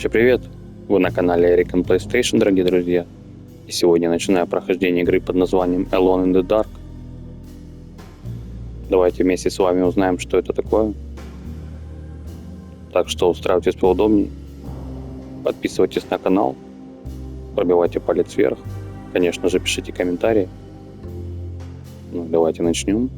Всем привет! Вы на канале Eric PlayStation, дорогие друзья. И сегодня я начинаю прохождение игры под названием Элон in the Dark. Давайте вместе с вами узнаем, что это такое. Так что устраивайтесь поудобнее. Подписывайтесь на канал. Пробивайте палец вверх. Конечно же, пишите комментарии. Ну, давайте начнем.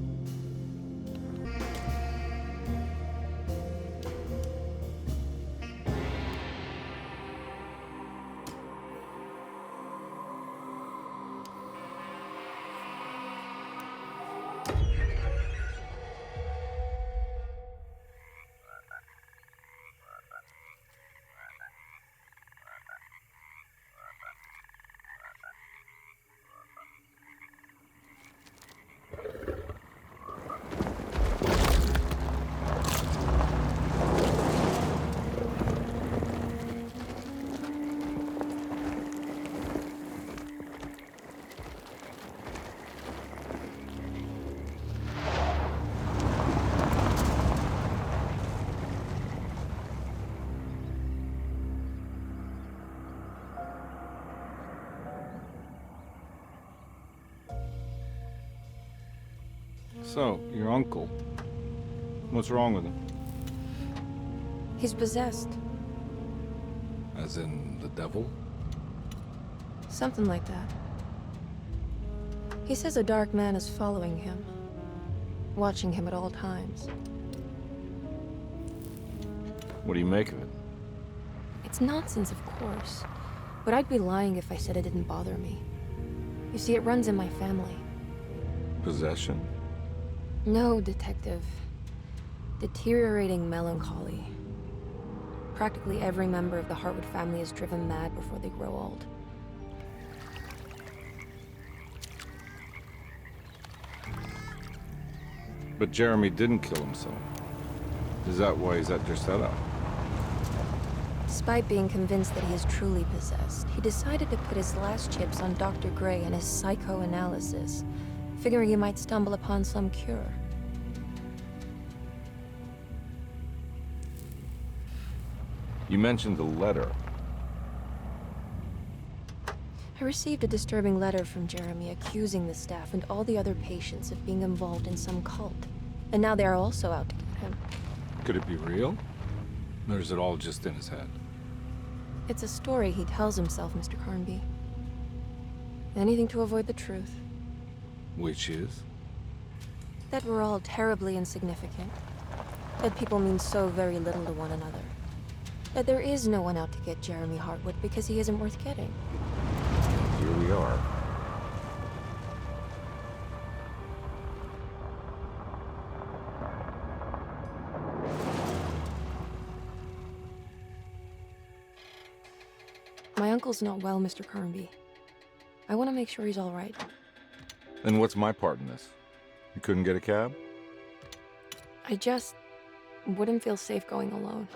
So, your uncle. What's wrong with him? He's possessed. As in the devil? Something like that. He says a dark man is following him, watching him at all times. What do you make of it? It's nonsense, of course, but I'd be lying if I said it didn't bother me. You see, it runs in my family. Possession? No, detective. Deteriorating melancholy. Practically every member of the Hartwood family is driven mad before they grow old. But Jeremy didn't kill himself. Is that why he's at Dersето? Despite being convinced that he is truly possessed, he decided to put his last chips on Dr. Gray and his psychoanalysis, figuring he might stumble upon some cure. You mentioned the letter. I received a disturbing letter from Jeremy accusing the staff and all the other patients of being involved in some cult. And now they are also out to get him. Could it be real? Or is it all just in his head? It's a story he tells himself, Mr. Karnbi. Anything to avoid the truth. Which is? That we're all terribly insignificant. That people mean so very little to one another. That there is no one out to get Jeremy Hартвуд because he isn't worth getting. Here we are. My uncle's not well, Mr. Karnbi. I want to make sure he's all right. Then what's my part in this? You couldn't get a cab? I just wouldn't feel safe going alone.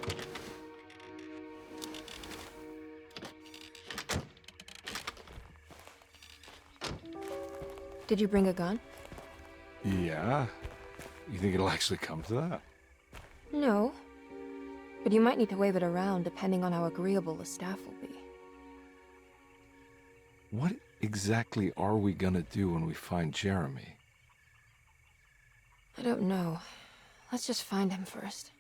Did you bring a gun? Yeah. You think it'll actually come to that? No. But you might need to wave it around depending on how agreeable the staff will be. What exactly are we gonna do when we find Jeremy? I don't know. Let's just find him first.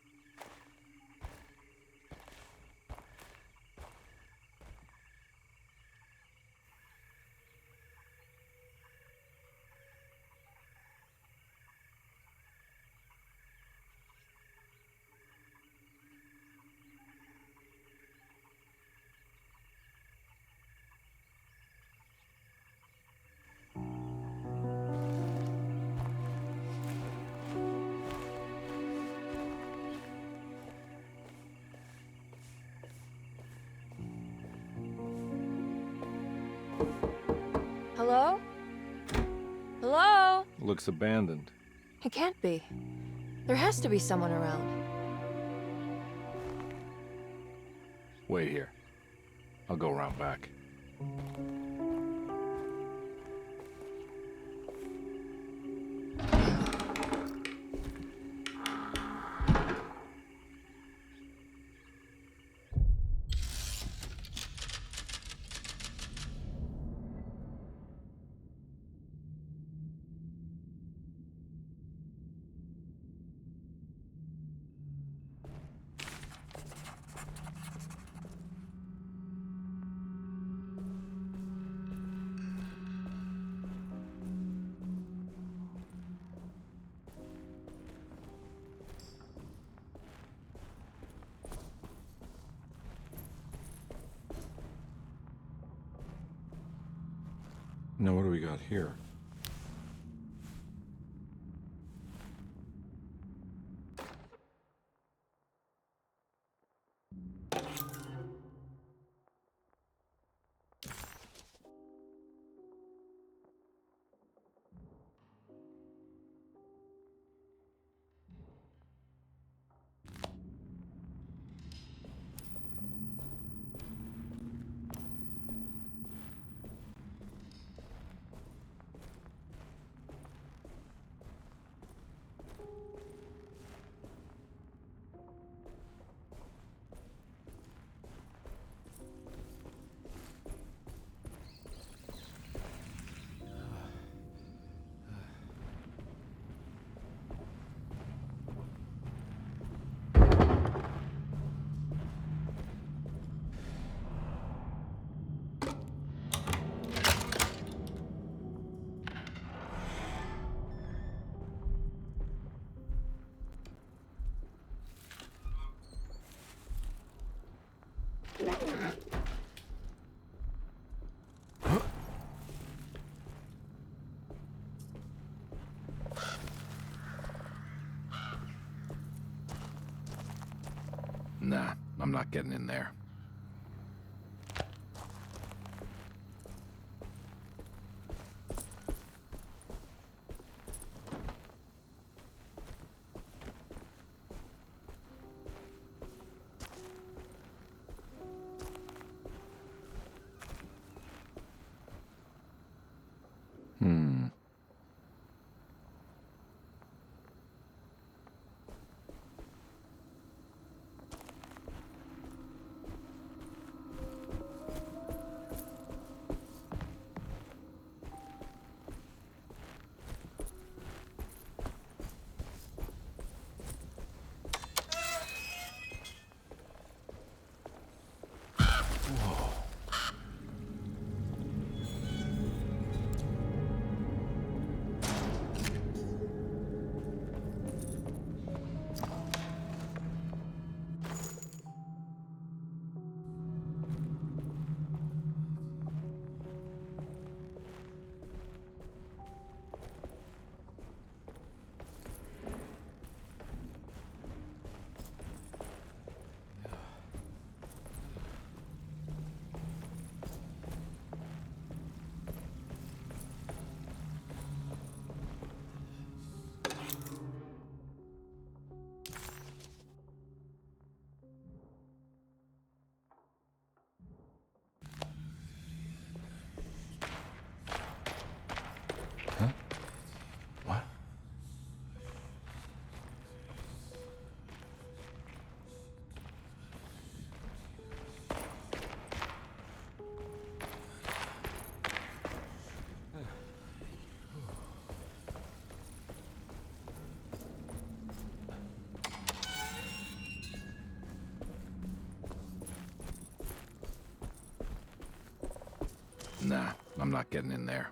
Hello? Hello? Looks abandoned. It can't be. There has to be someone around. Wait here. I'll go around back. Now what do we got here? Nah, I'm not getting in there. What? Nah, I'm not getting in there.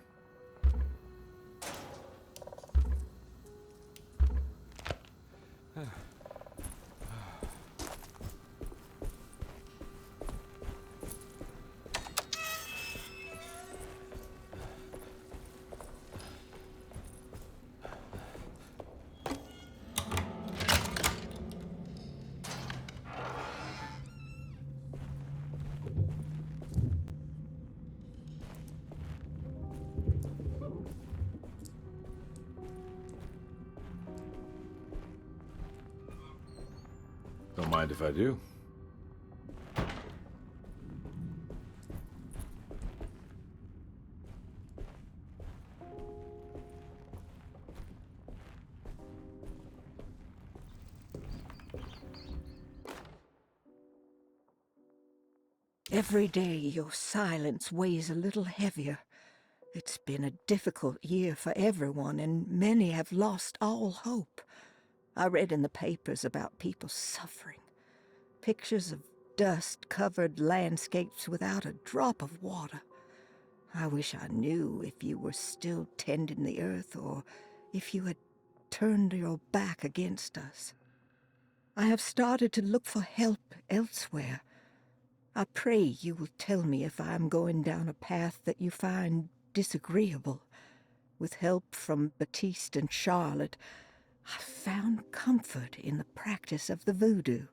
Don't mind if I do. Every day your silence weighs a little heavier. It's been a difficult year for everyone, and many have lost all hope. I read in the papers about people suffering. Pictures of dust-covered landscapes without a drop of water. I wish I knew if you were still tending the earth or if you had turned your back against us. I have started to look for help elsewhere. I pray you will tell me if I am going down a path that you find disagreeable. With help from Baptiste and Charlotte, I found comfort in the practice of the voodoo.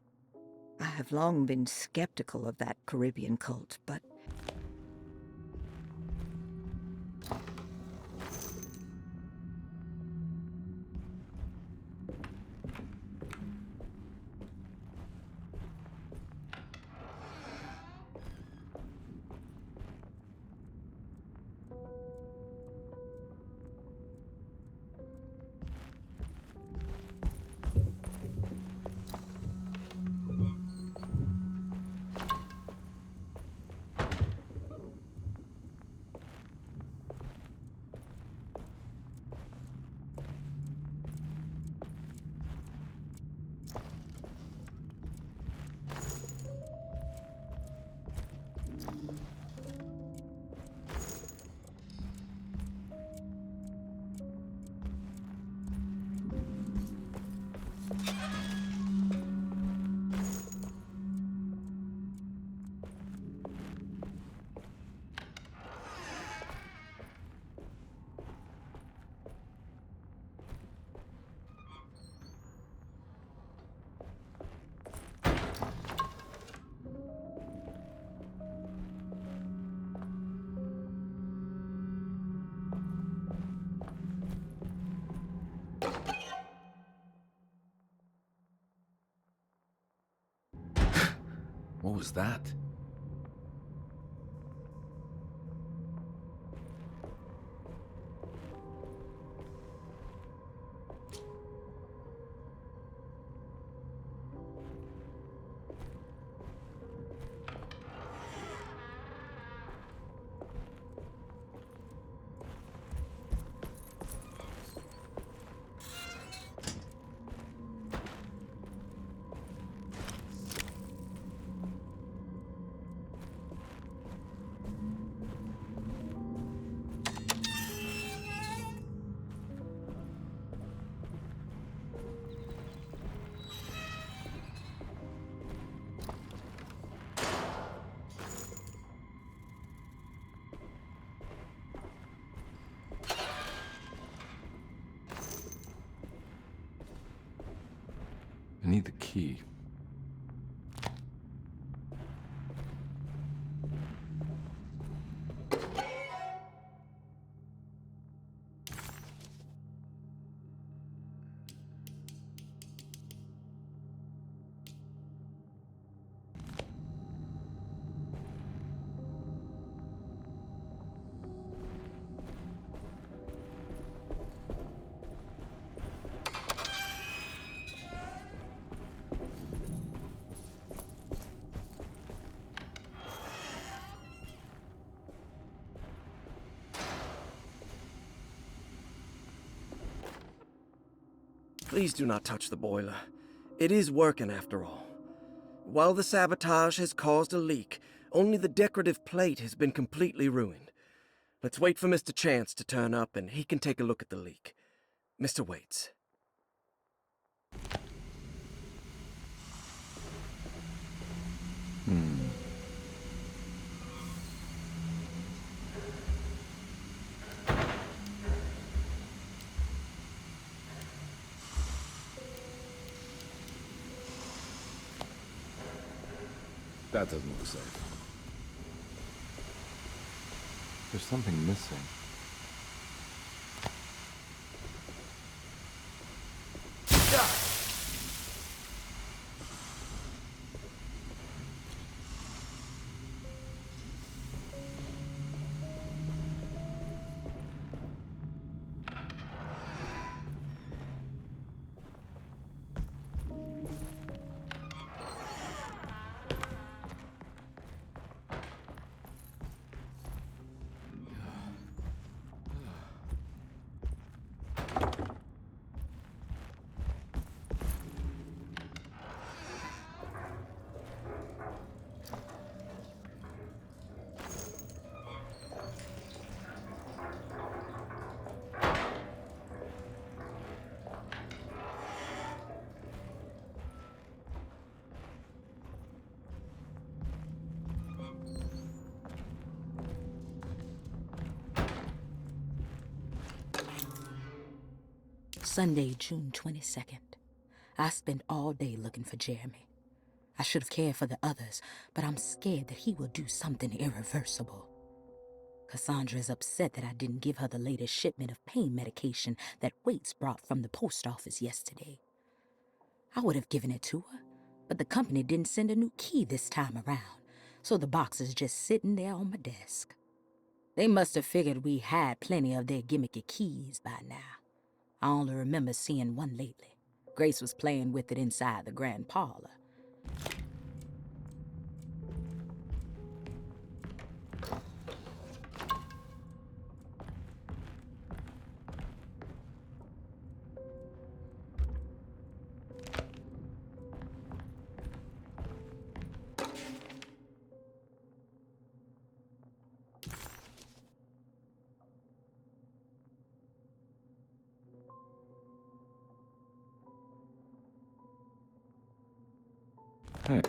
I have long been skeptical of that Caribbean cult, but What was that? I need the key. Please do not touch the boiler. It is working after all. While the sabotage has caused a leak, only the decorative plate has been completely ruined. Let's wait for Mr. Chance to turn up and he can take a look at the leak. Mr. Waits. That doesn't look safe. There's something missing. Sunday, June 22nd. I spent all day looking for Jeremy. I should have cared for the others, but I'm scared that he will do something irreversible. Cassandra is upset that I didn't give her the latest shipment of pain medication that Waits brought from the post office yesterday. I would have given it to her, but the company didn't send a new key this time around, so the box is just sitting there on my desk. They must have figured we had plenty of their gimmicky keys by now. I only remember seeing one lately. Grace was playing with it inside the grand parlor. Hey.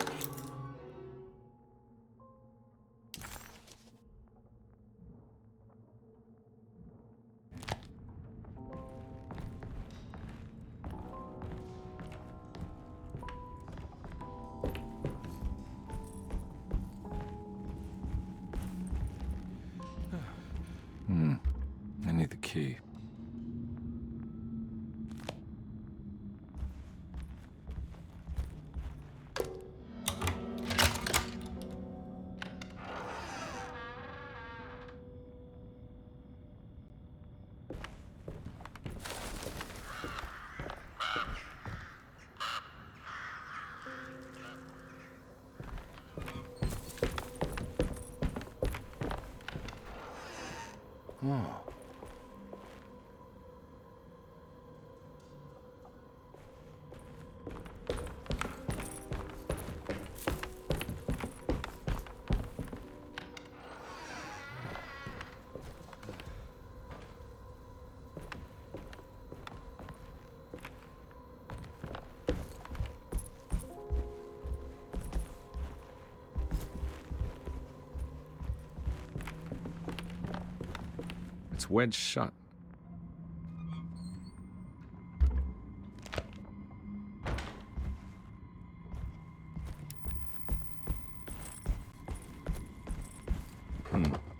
I need the key. Oh. It's wedged shut.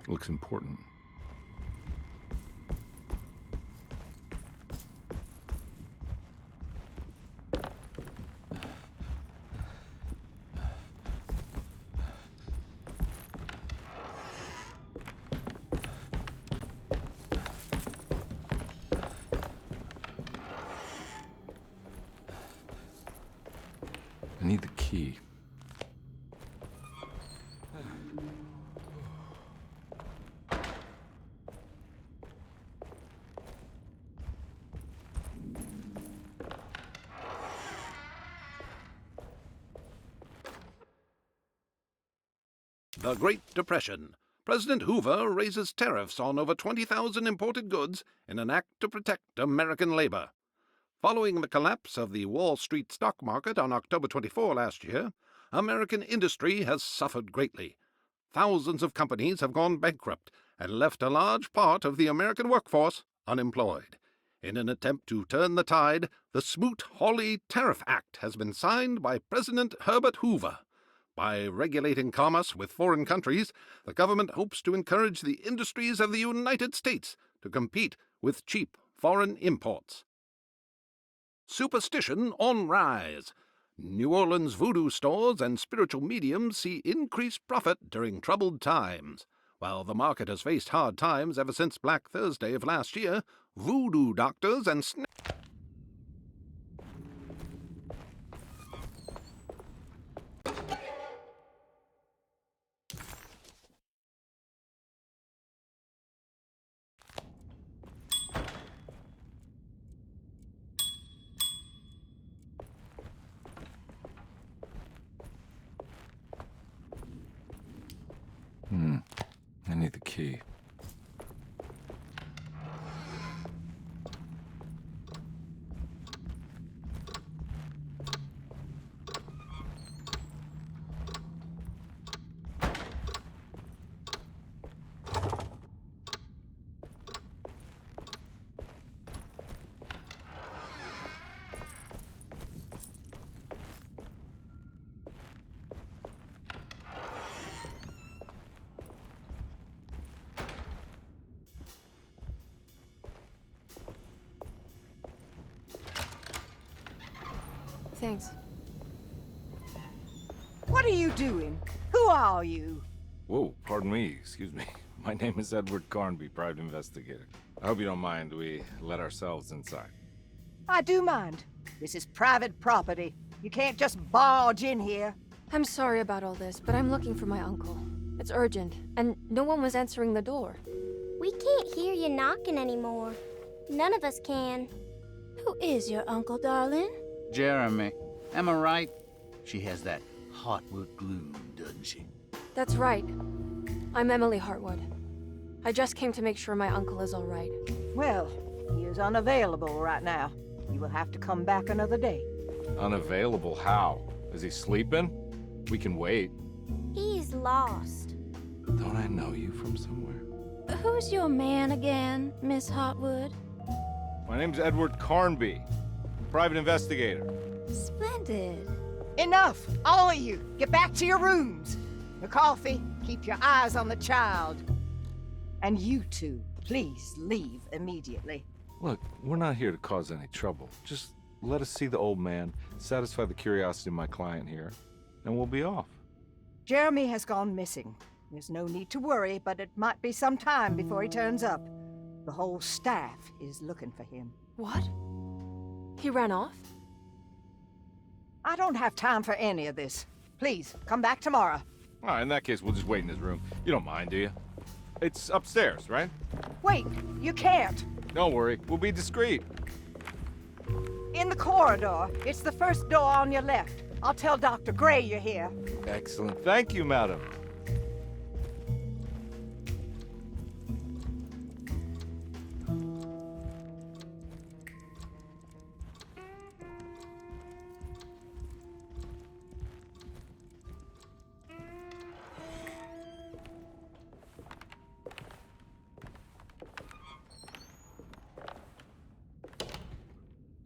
Looks important. I need the key. The Great Depression. President Hoover raises tariffs on over 20,000 imported goods in an act to protect American labor. Following the collapse of the Wall Street stock market on October 24 last year, American industry has suffered greatly. Thousands of companies have gone bankrupt and left a large part of the American workforce unemployed. In an attempt to turn the tide, the Smoot-Hawley Tariff Act has been signed by President Herbert Hoover. By regulating commerce with foreign countries, the government hopes to encourage the industries of the United States to compete with cheap foreign imports. Superstition on rise. New Orleans voodoo stores and spiritual mediums see increased profit during troubled times. While the market has faced hard times ever since Black Thursday of last year, voodoo doctors and I need the key. thanks. What are you doing? Who are you? Whoa, pardon me, excuse me. My name is Edward Karnbi, private investigator. I hope you don't mind we let ourselves inside. I do mind. This is private property. You can't just barge in here. I'm sorry about all this, but I'm looking for my uncle. It's urgent, and no one was answering the door. We can't hear you knocking anymore. None of us can. Who is your uncle, darling? Jeremy. Am I right? She has that Hotwood gloom, doesn't she? That's right. I'm Emily Hартвуд. I just came to make sure my uncle is all right. Well, he is unavailable right now. You will have to come back another day. Unavailable how? Is he sleeping? We can wait. He's lost. Don't I know you from somewhere? Who's your man again, Miss Hotwood? My name's Edward Karnbi, private investigator. Splendid. Enough! All of you! Get back to your rooms! McCarthy, keep your eyes on the child. And you two, please leave immediately. Look, we're not here to cause any trouble. Just let us see the old man, satisfy the curiosity of my client here, and we'll be off. Jeremy has gone missing. There's no need to worry, but it might be some time before he turns up. The whole staff is looking for him. What? He ran off? I don't have time for any of this. Please, come back tomorrow. All right, in that case, we'll just wait in his room. You don't mind, do you? It's upstairs, right? Wait, you can't. Don't worry, we'll be discreet. In the corridor. It's the first door on your left. I'll tell Dr. Gray you're here. Excellent. Thank you, madam.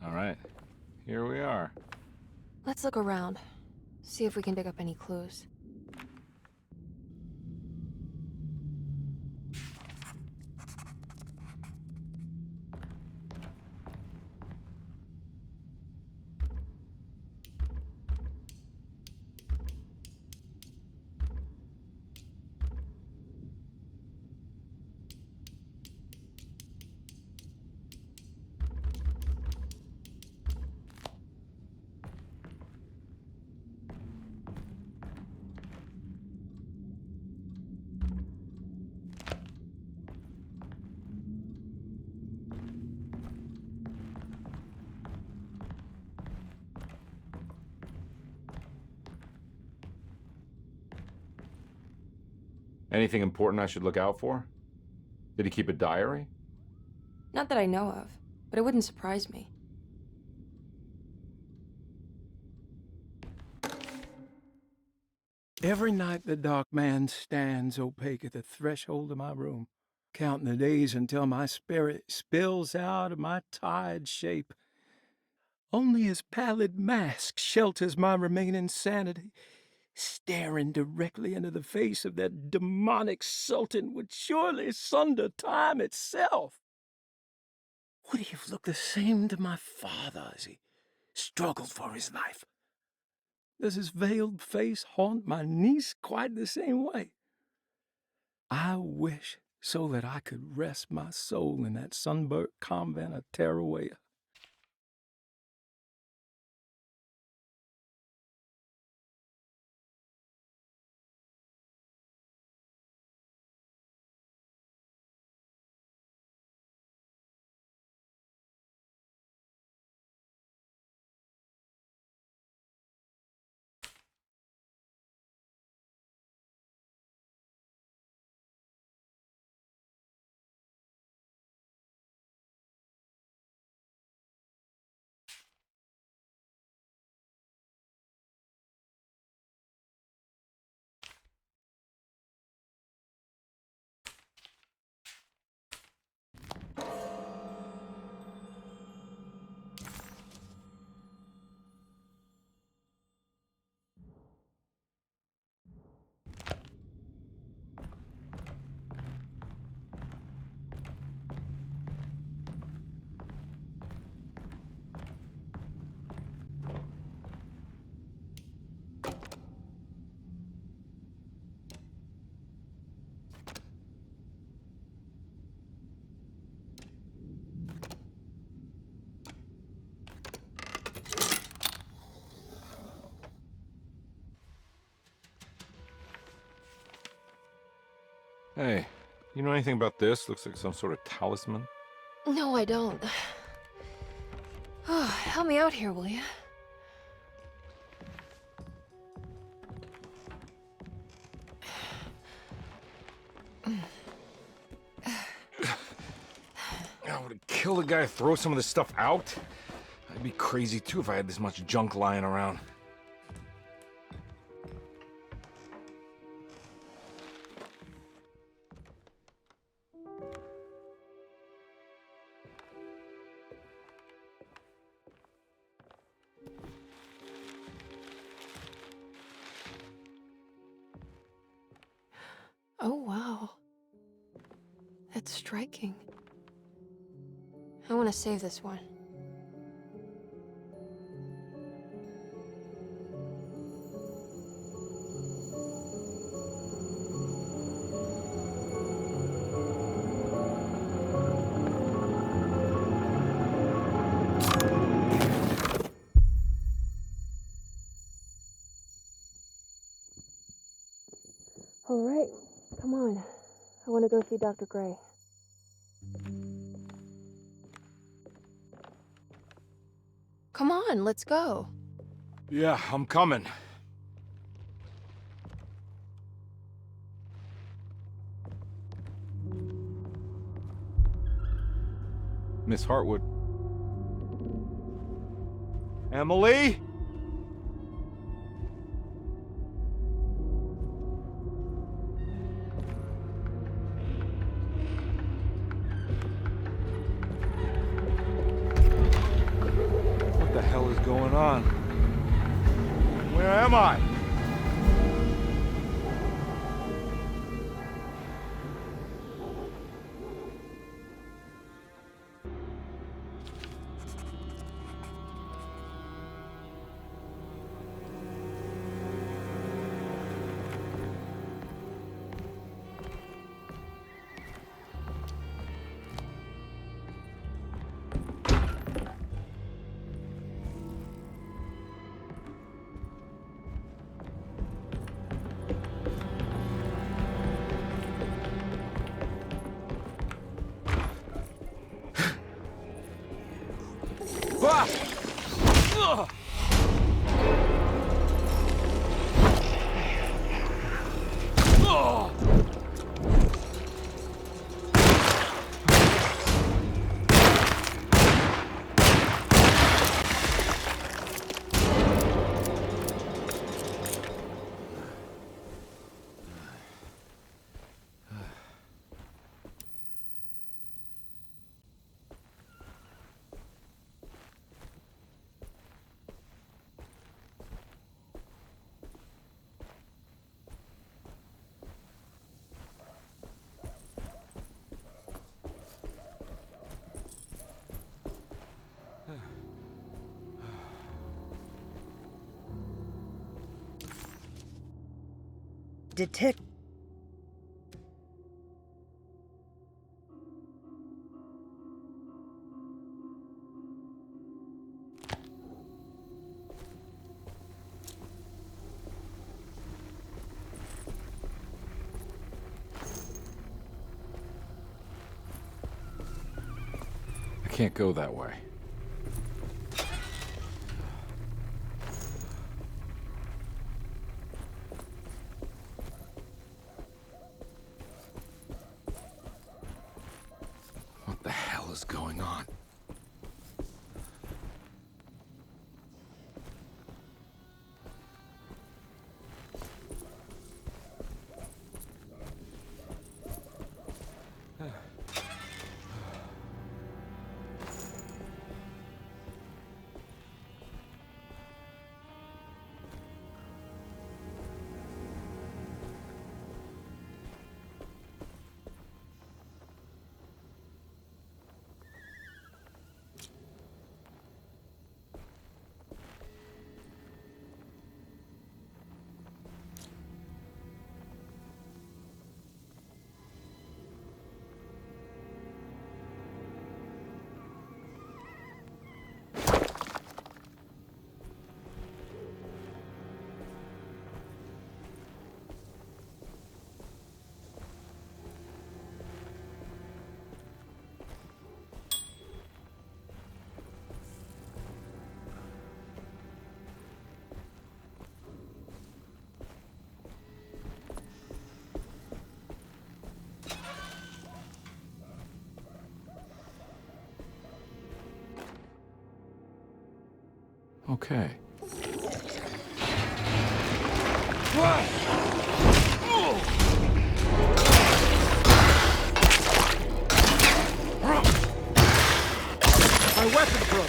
All right, here we are. Let's look around. See if we can dig up any clues. Anything important I should look out for? Did he keep a diary? Not that I know of, but it wouldn't surprise me. Every night the dark man stands opaque at the threshold of my room, counting the days until my spirit spills out of my tired shape. Only his pallid mask shelters my remaining sanity. Staring directly into the face of that demonic sultan would surely sunder time itself. Would he have looked the same to my father as he struggled for his life? Does his veiled face haunt my niece quite the same way? I wish so that I could rest my soul in that sunburnt convent of Teruel. Hey, you know anything about this? Looks like some sort of talisman. No, I don't. Oh, help me out here, will you? I would kill the guy, throw some of this stuff out. I'd be crazy too if I had this much junk lying around. Oh, wow. That's striking. I want to save this one. All right, come on. I want to go see Dr. Gray. Come on, let's go. Yeah, I'm coming. Miss Hartwood. Emily? What the hell is going on? Where am I? Detect. I can't go that way. What the hell is going on? Okay. My weapon broke.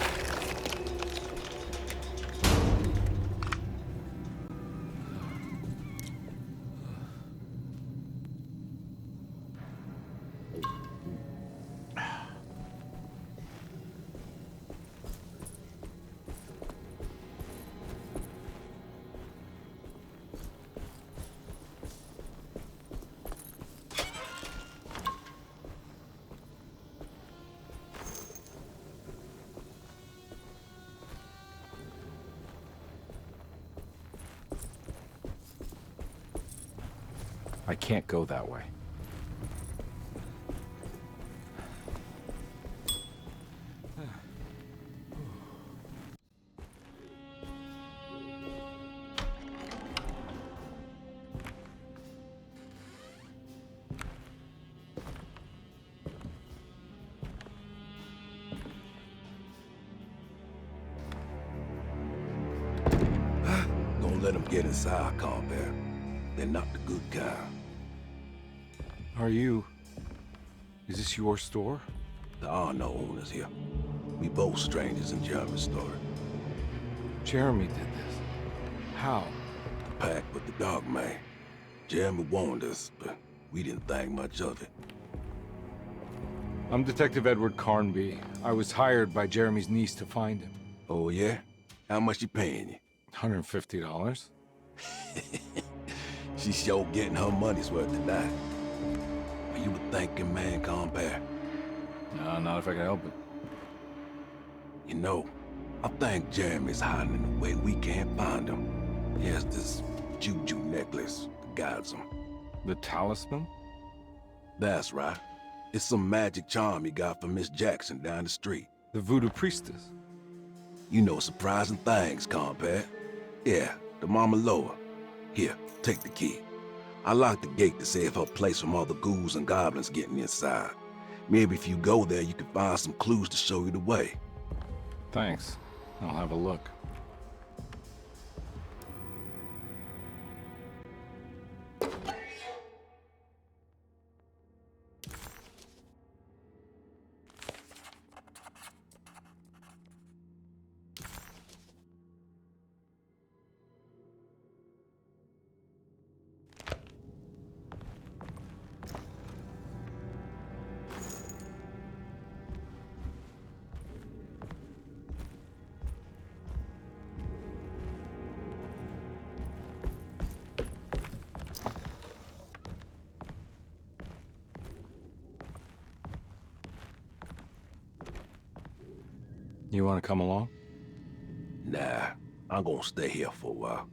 I can't go that way. Don't let them get inside, Combear. They're not the good kind. Are you... Is this your store? There are no owners here. We both strangers in Jeremy's story. Jeremy did this. How? The pact with the Dark Man. Jeremy warned us, but we didn't think much of it. I'm Detective Edward Karnbi. I was hired by Jeremy's niece to find him. Oh, yeah? How much you paying you? $150. She's sure getting her money's worth tonight. Are you a thinking man, Combear? No, not if I can help it. You know, I think Jeremy's hiding in a way we can't find him. He has this juju necklace that guides him. The talisman? That's right. It's some magic charm he got from Miss Jackson down the street. The voodoo priestess? You know surprising things, Combear. Yeah, the Mama Loa. Here, take the key. I locked the gate to save her place from all the ghouls and goblins getting inside. Maybe if you go there, you can find some clues to show you the way. Thanks. I'll have a look. You want to come along? Nah, I'm gonna stay here for a while.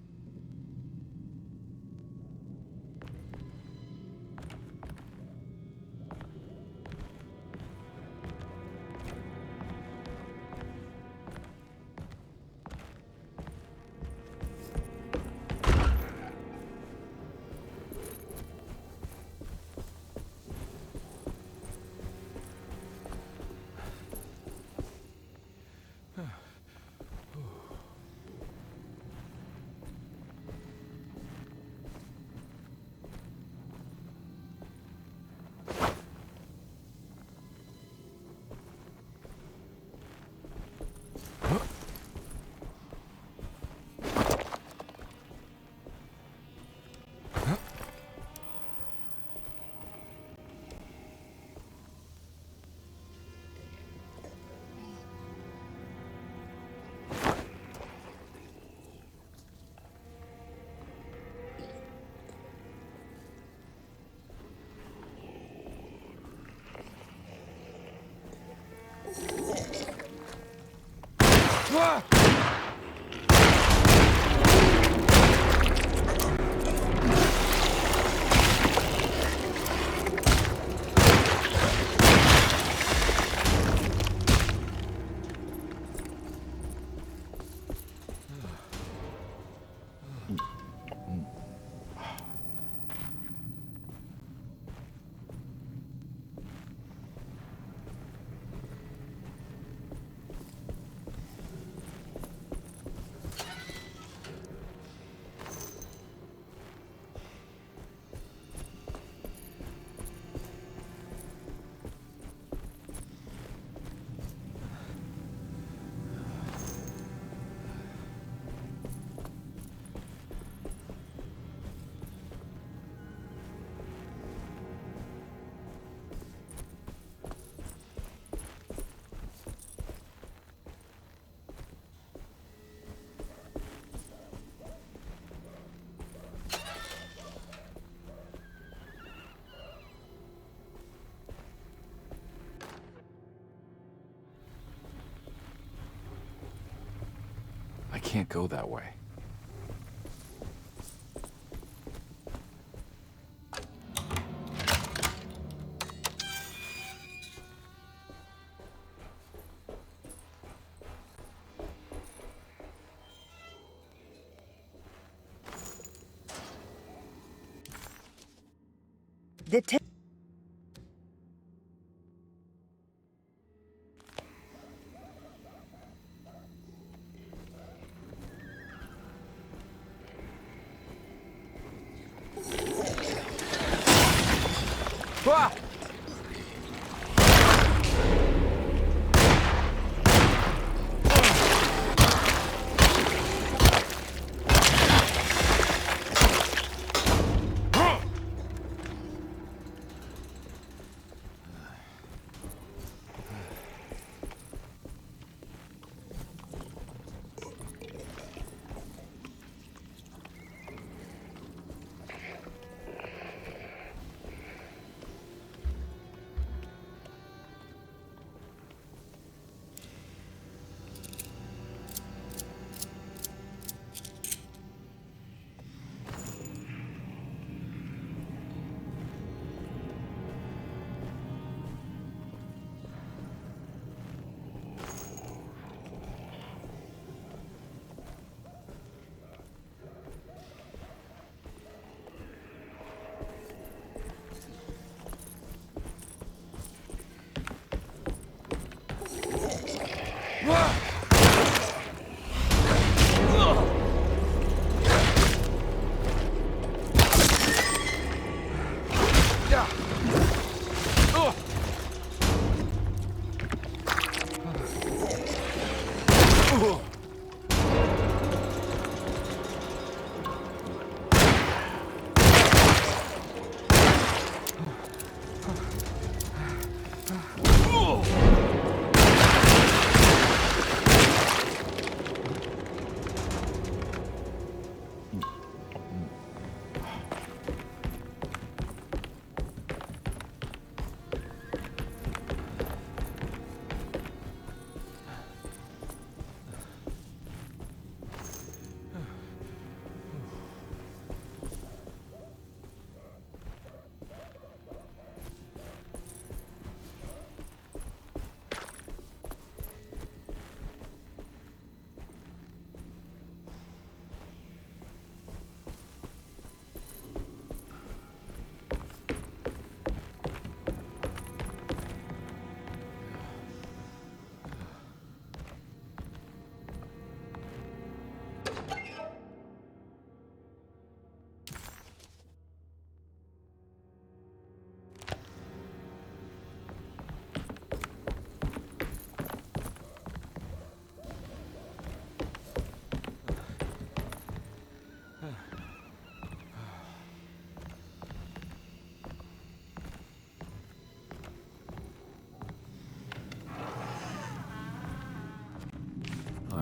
can't go that way.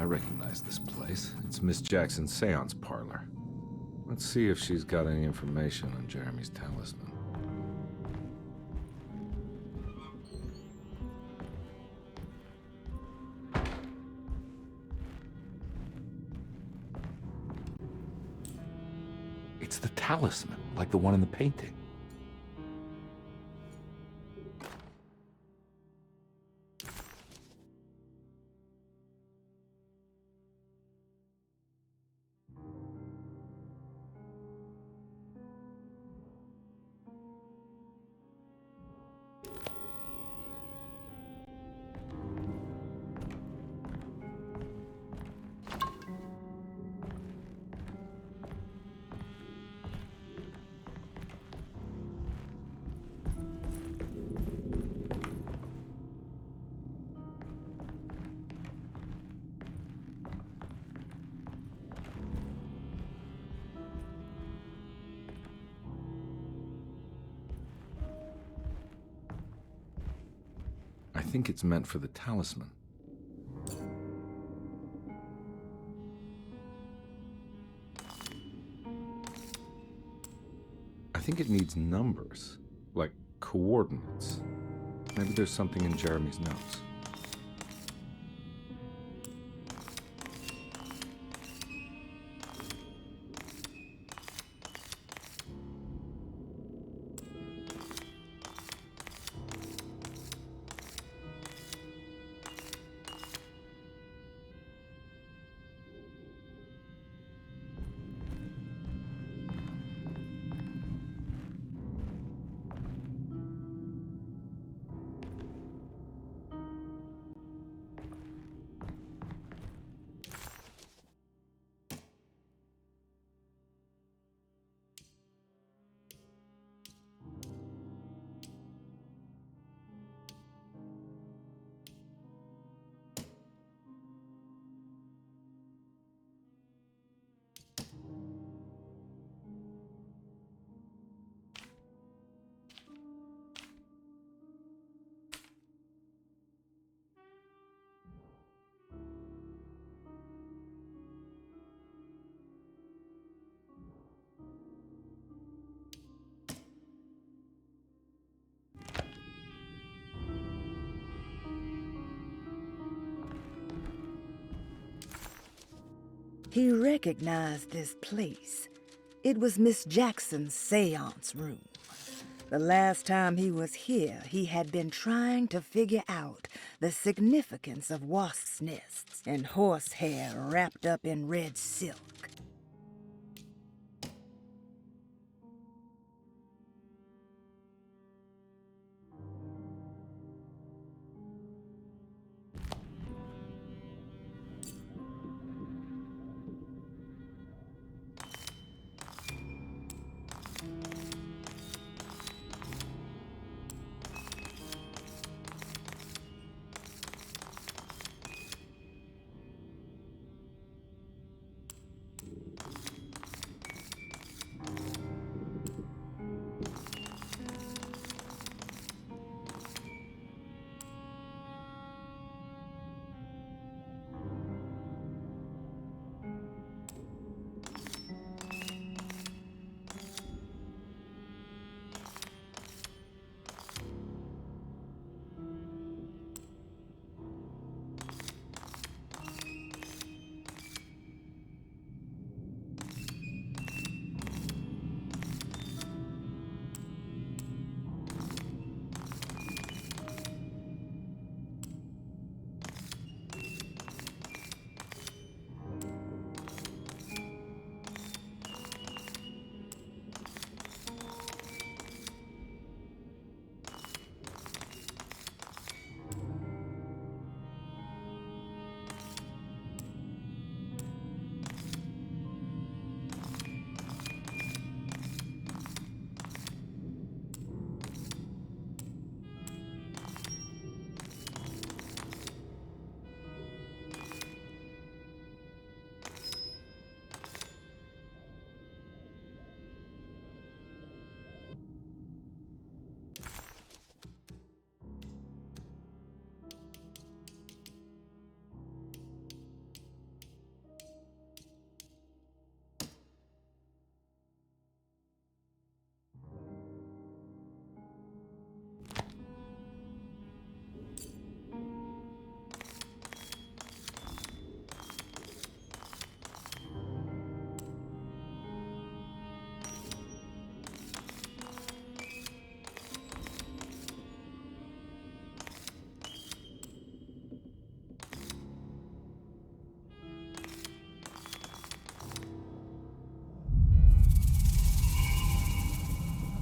I recognize this place. It's Miss Jackson's seance parlor. Let's see if she's got any information on Jeremy's talisman. It's the talisman, like the one in the painting. I think it's meant for the talisman. I think it needs numbers, like coordinates. Maybe there's something in Jeremy's notes. He recognized this place. It was Miss Jackson's seance room. The last time he was here, he had been trying to figure out the significance of wasps' nests and horsehair wrapped up in red silk.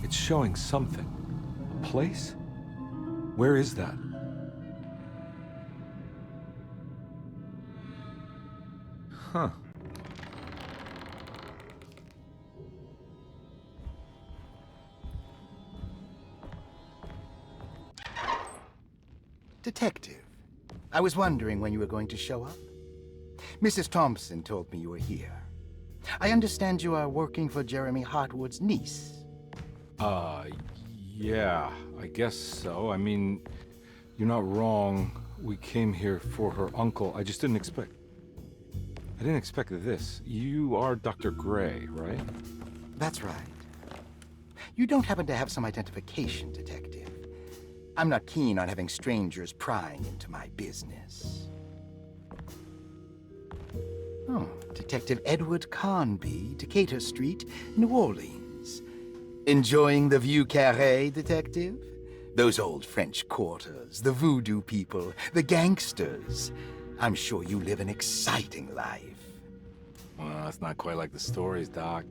It's showing something. A place? Where is that? Huh. Detective, I was wondering when you were going to show up. Mrs. Thompson told me you were here. I understand you are working for Jeremy Hartwood's niece. Yeah, I guess so. I mean, you're not wrong. We came here for her uncle. I just didn't expect... I didn't expect this. You are Dr. Gray, right? That's right. You don't happen to have some identification, Detective. I'm not keen on having strangers prying into my business. Oh, Detective Edward Karnbi, Decatur Street, New Orleans. Enjoying the Vieux Carré, Detective? Those old French quarters, the voodoo people, the gangsters. I'm sure you live an exciting life. Well, it's not quite like the stories, Doc.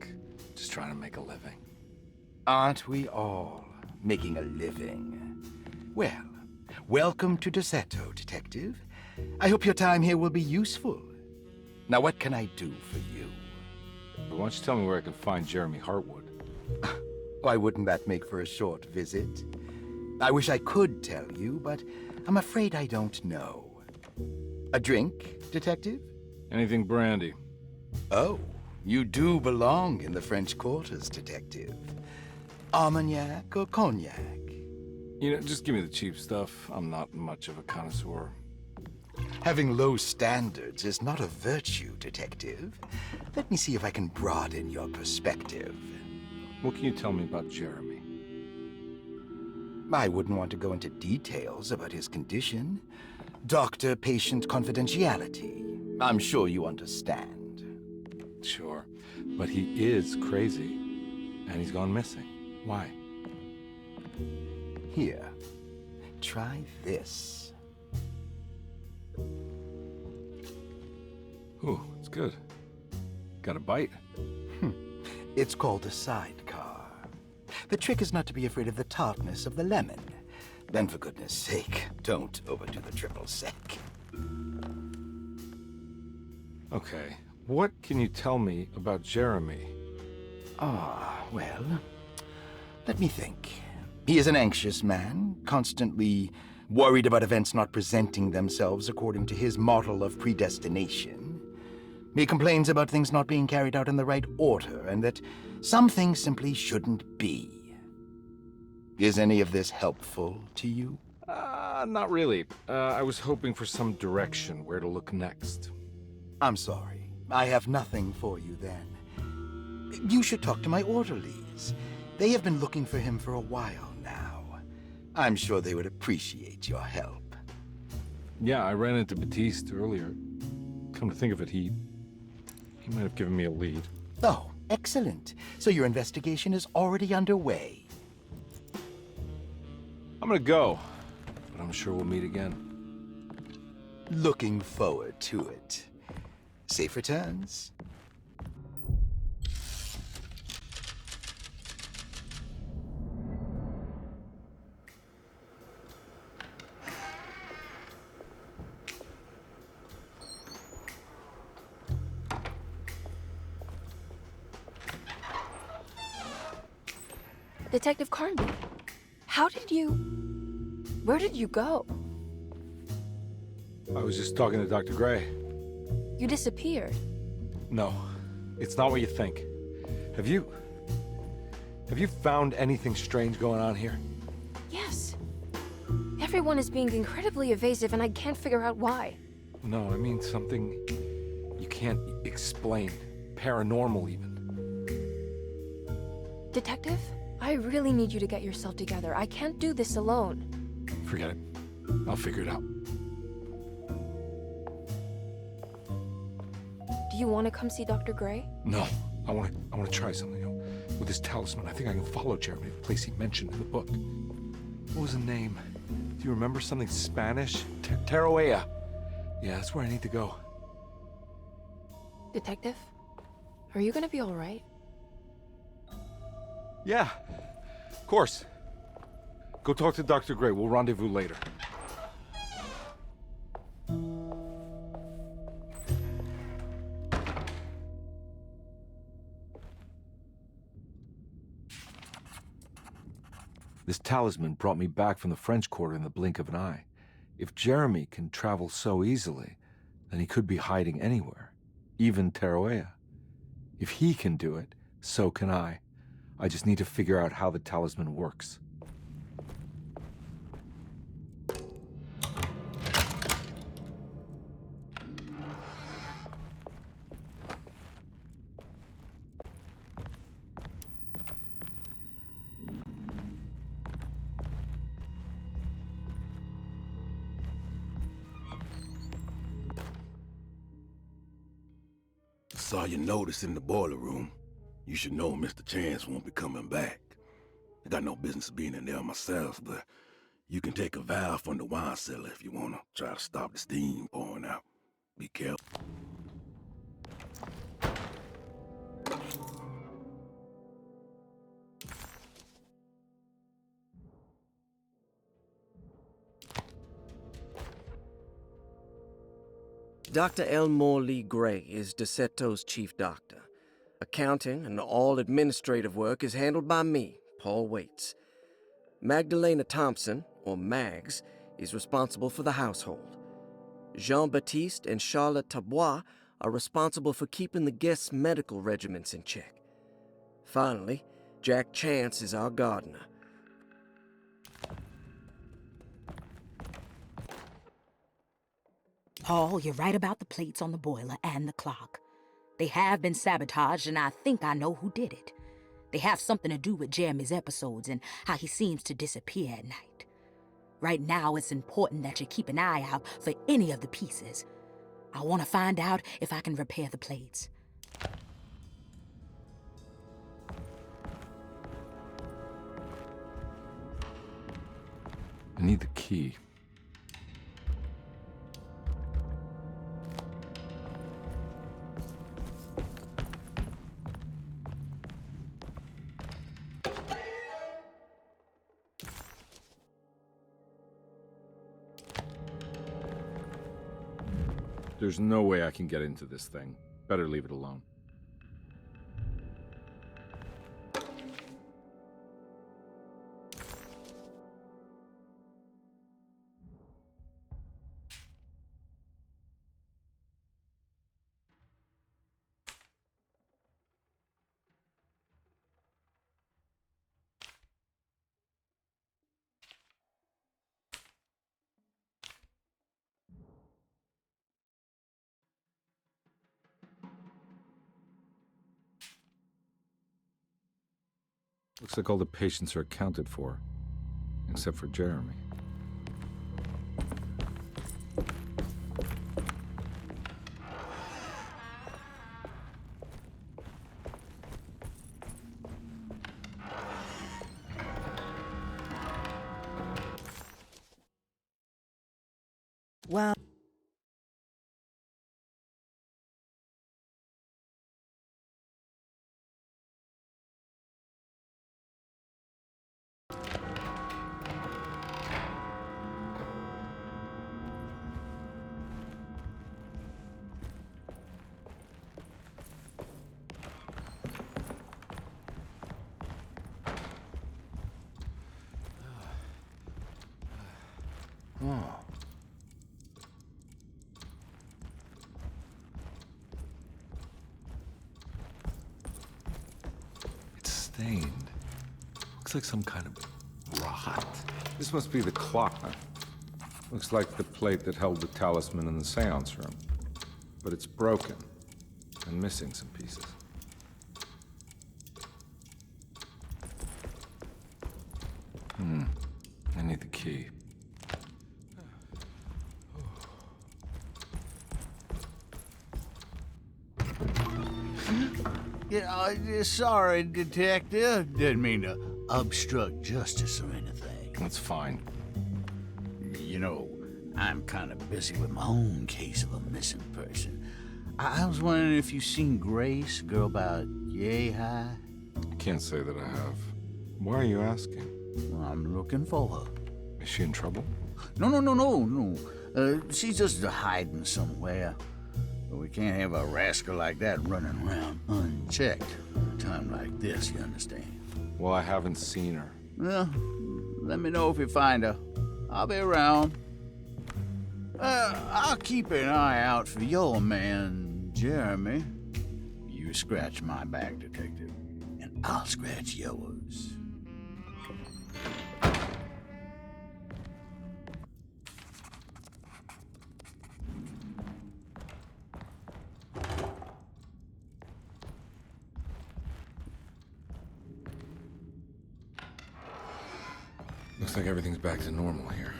Just trying to make a living. Aren't we all making a living? Well, welcome to Derseto, Detective. I hope your time here will be useful. Now, what can I do for you? Why don't you tell me where I can find Jeremy Hartwood? Why wouldn't that make for a short visit? I wish I could tell you, but I'm afraid I don't know. A drink, Detective? Anything brandy. Oh, you do belong in the French quarters, Detective. Armagnac or cognac? You know, just give me the cheap stuff. I'm not much of a connoisseur. Having low standards is not a virtue, Detective. Let me see if I can broaden your perspective. What can you tell me about Jeremy? I wouldn't want to go into details about his condition. Doctor-patient confidentiality. I'm sure you understand. Sure. But he is crazy. And he's gone missing. Why? Here, try this. Ooh, it's good. Got a bite? It's called a sidecar. The trick is not to be afraid of the tartness of the lemon. Then, for goodness sake, don't overdo the triple sec. Okay. What can you tell me about Jeremy? Well, let me think. He is an anxious man, constantly worried about events not presenting themselves according to his model of predestination. He complains about things not being carried out in the right order, and that some things simply shouldn't be. Is any of this helpful to you? Not really. I was hoping for some direction where to look next. I'm sorry. I have nothing for you then. You should talk to my orderlies. They have been looking for him for a while now. I'm sure they would appreciate your help. Yeah, I ran into Batiste earlier. Come to think of it, he might have given me a lead. Oh, excellent. So your investigation is already underway. I'm gonna go, but I'm sure we'll meet again. Looking forward to it. Safe returns. Detective Karnbi, where did you go? I was just talking to Dr. Gray. You disappeared. No, it's not what you think. Have you found anything strange going on here? Yes. Everyone is being incredibly evasive and I can't figure out why. No, I mean something you can't explain. Paranormal, even. Detective, I really need you to get yourself together. I can't do this alone. Forget it. I'll figure it out. Do you want to come see Dr. Gray? No, I want to try something. With this talisman, I think I can follow Jeremy to the place he mentioned in the book. What was the name? Do you remember something Spanish? Tarawea. Yeah, that's where I need to go. Detective, are you gonna be all right? Yeah, of course. Go talk to Dr. Gray. We'll rendezvous later. This talisman brought me back from the French Quarter in the blink of an eye. If Jeremy can travel so easily, then he could be hiding anywhere, even Tarawea. If he can do it, so can I. I just need to figure out how the talisman works. Saw your notice in the boiler room. You should know Mr. Chance won't be coming back. I got no business being in there myself, but you can take a valve from the wine cellar if you want to try to stop the steam pouring out. Be careful. Dr. Elmore Lee Gray is Derseto's chief doctor. Accounting and all administrative work is handled by me, Paul Waits. Magdalena Thompson, or Mags, is responsible for the household. Jean-Baptiste and Charlotte Tabois are responsible for keeping the guests' medical regimens in check. Finally, Jack Chance is our gardener. Paul, you're right about the plates on the boiler and the clock. They have been sabotaged, and I think I know who did it. They have something to do with Jeremy's episodes and how he seems to disappear at night. Right now, it's important that you keep an eye out for any of the pieces. I want to find out if I can repair the plates. I need the key. There's no way I can get into this thing. Better leave it alone. Looks like all the patients are accounted for, except for Jeremy. Well, Oh. It's stained. Looks like some kind of rot. This must be the clock. Looks like the plate that held the talisman in the seance room. But it's broken and missing some pieces. I need the key. Yeah, sorry, Detective. Didn't mean to obstruct justice or anything. That's fine. You know, I'm kind of busy with my own case of a missing person. I was wondering if you've seen Grace, a girl about yay high? I can't say that I have. Why are you asking? Well, I'm looking for her. Is she in trouble? No. She's just hiding somewhere. But we can't have a rascal like that running around unchecked at a time like this, you understand? Well, I haven't seen her. Well, let me know if you find her. I'll be around. I'll keep an eye out for your man, Jeremy. You scratch my back, Detective, and I'll scratch yours. Looks like everything's back to normal here.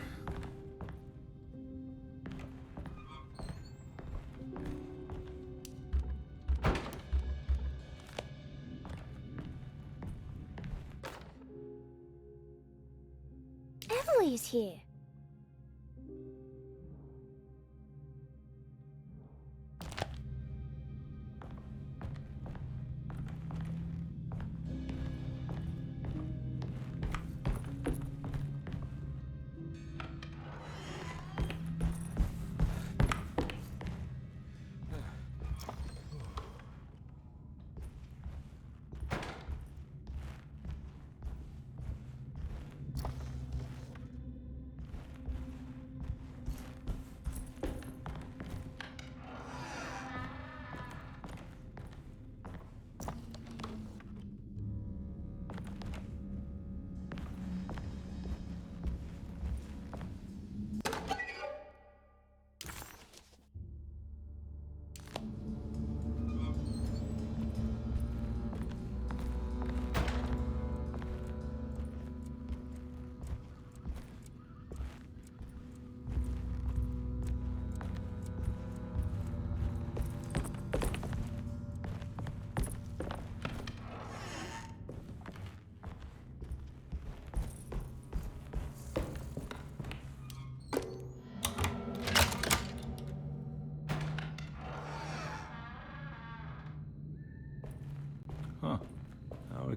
Emily's here.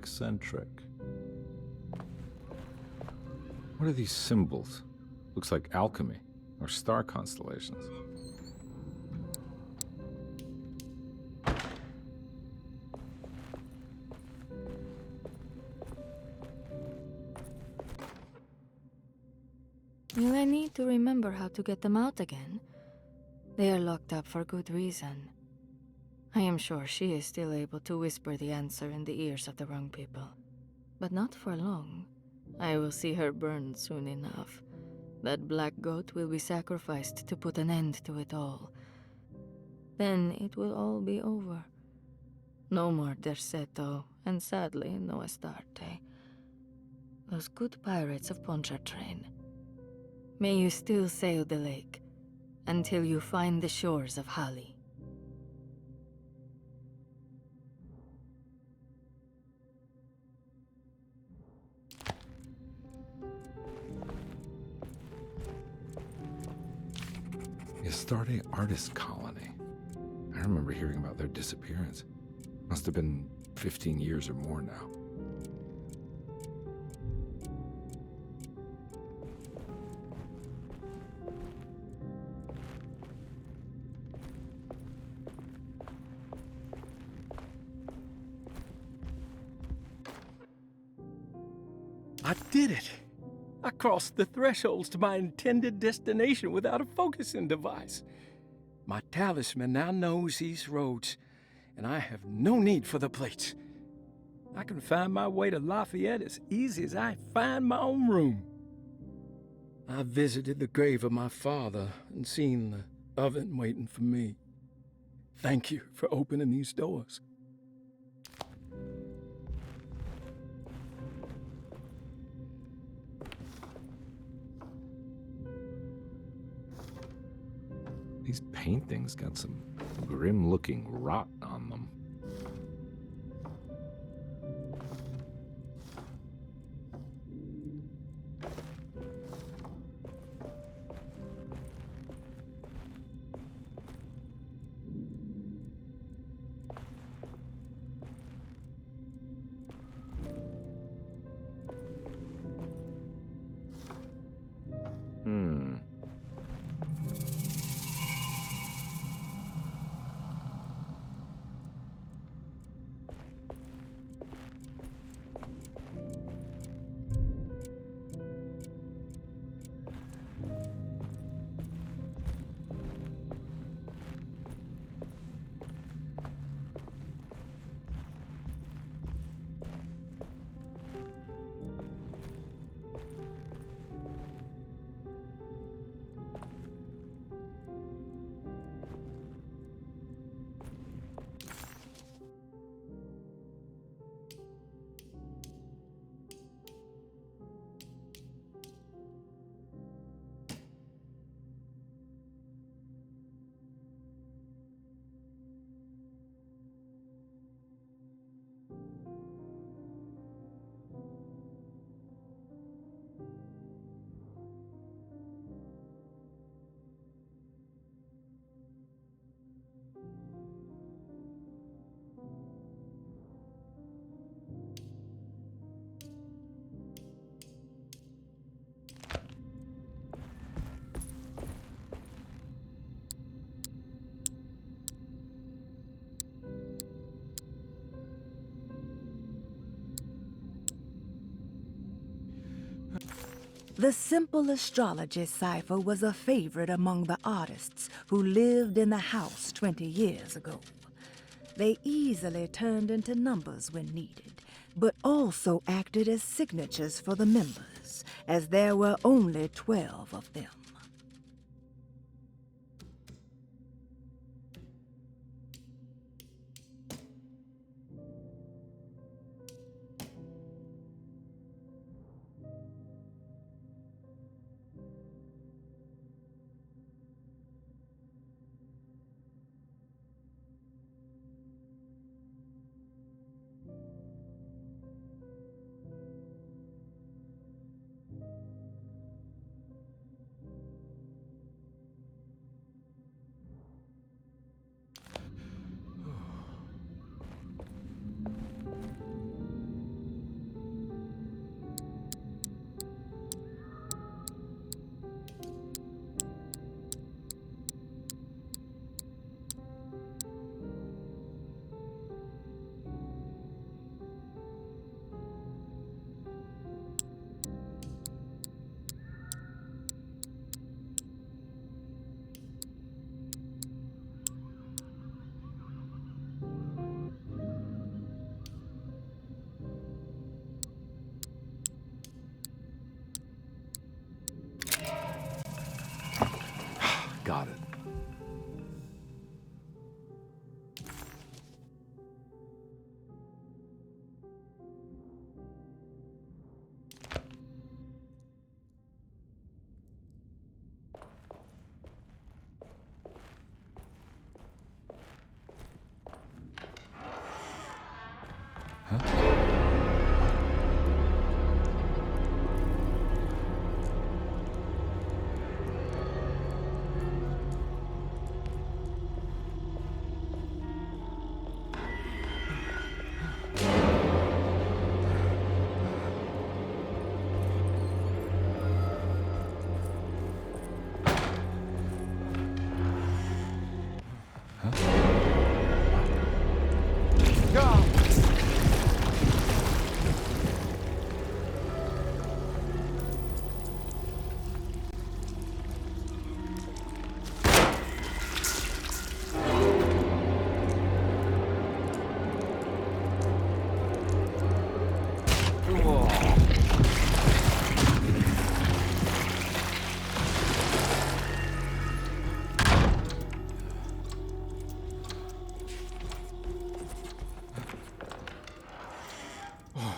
eccentric. What are these symbols? Looks like alchemy or star constellations. Will I need to remember how to get them out again? They are locked up for good reason. I am sure she is still able to whisper the answer in the ears of the wrong people. But not for long. I will see her burned soon enough. That black goat will be sacrificed to put an end to it all. Then it will all be over. No more Derseto, and sadly, no Astarte. Those good pirates of Pontchartrain. May you still sail the lake, until you find the shores of Hali. The Astarte Artist Colony. I remember hearing about their disappearance. Must have been 15 years or more now. I did it! I crossed the thresholds to my intended destination without a focusing device. My talisman now knows these roads, and I have no need for the plates. I can find my way to Lafayette as easy as I find my own room. I visited the grave of my father and seen the oven waiting for me. Thank you for opening these doors. These paintings got some grim-looking rot on them. The simple astrology cipher was a favorite among the artists who lived in the house 20 years ago. They easily turned into numbers when needed, but also acted as signatures for the members, as there were only 12 of them. Got it.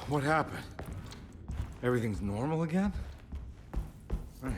What happened? Everything's normal again? Right.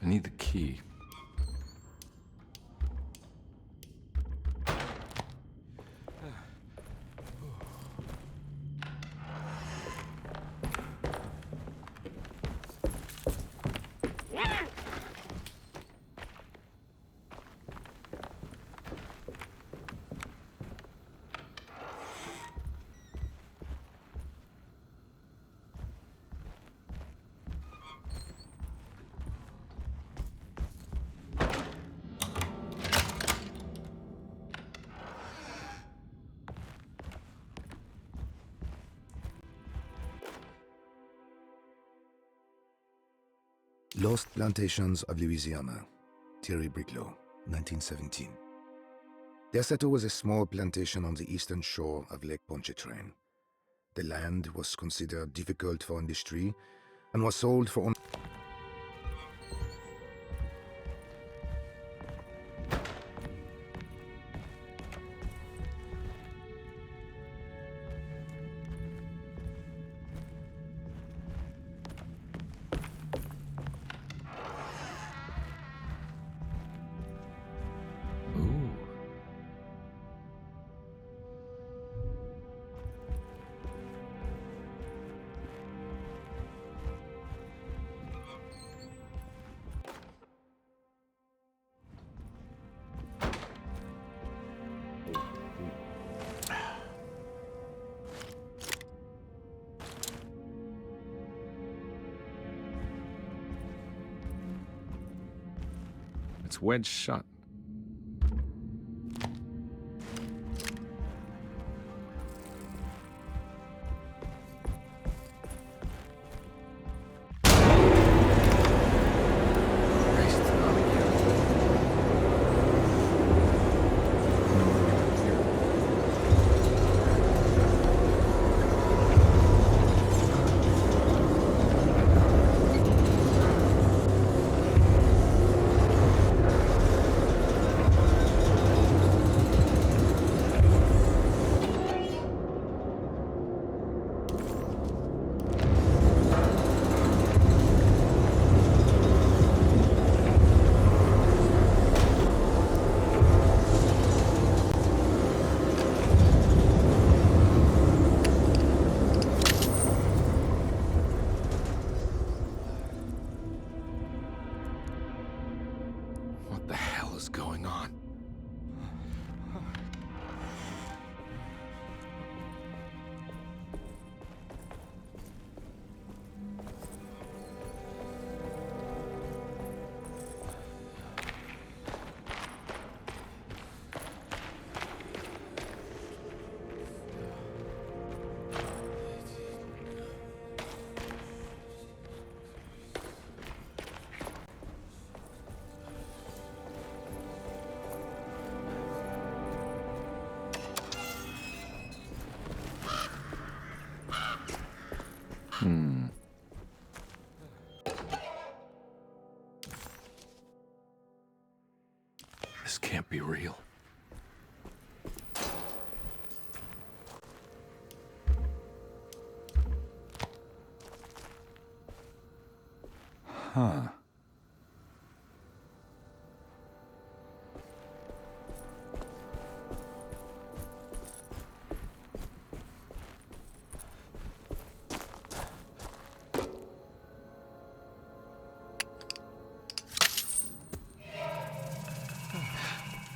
I need the key. Lost Plantations of Louisiana, Thierry Briclot, 1917. Dersето was a small plantation on the eastern shore of Lake Pontchartrain. The land was considered difficult for industry and was sold for only It's wedged shut. hell is going on? This can't be real. Huh.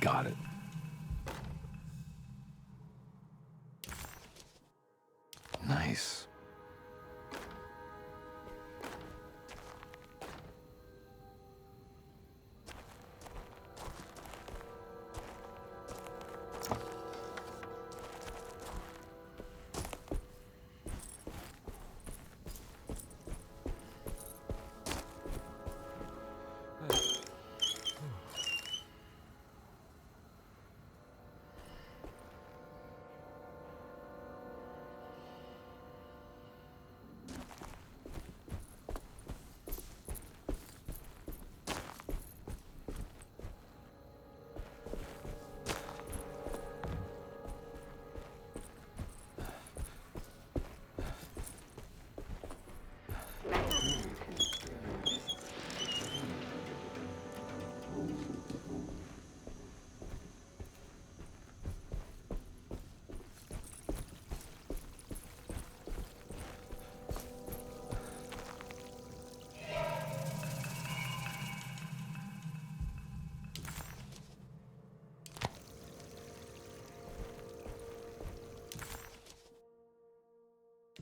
Got it. Nice.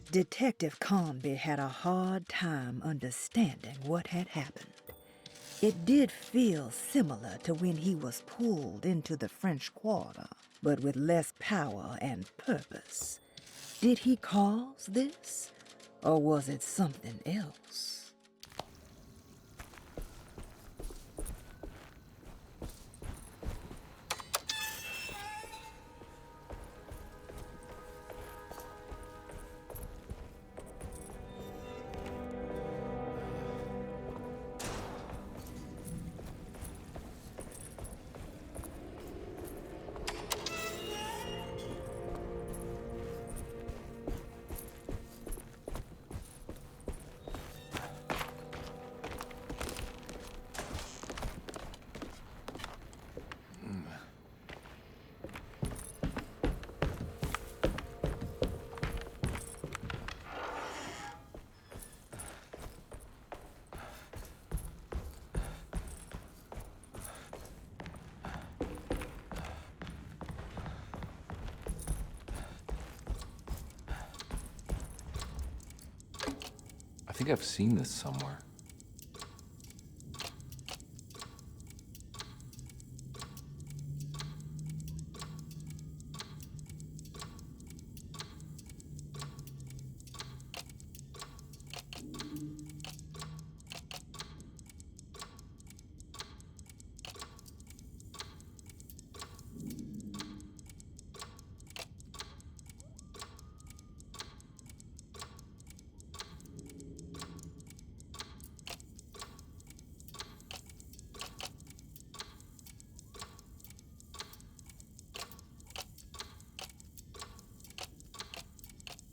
Detective Karnbi had a hard time understanding what had happened. It did feel similar to when he was pulled into the French Quarter, but with less power and purpose. Did he cause this, or was it something else? I think I've seen this somewhere.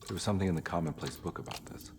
There was something in the commonplace book about this.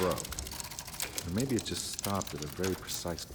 pro. Or maybe it just stopped at a very precise...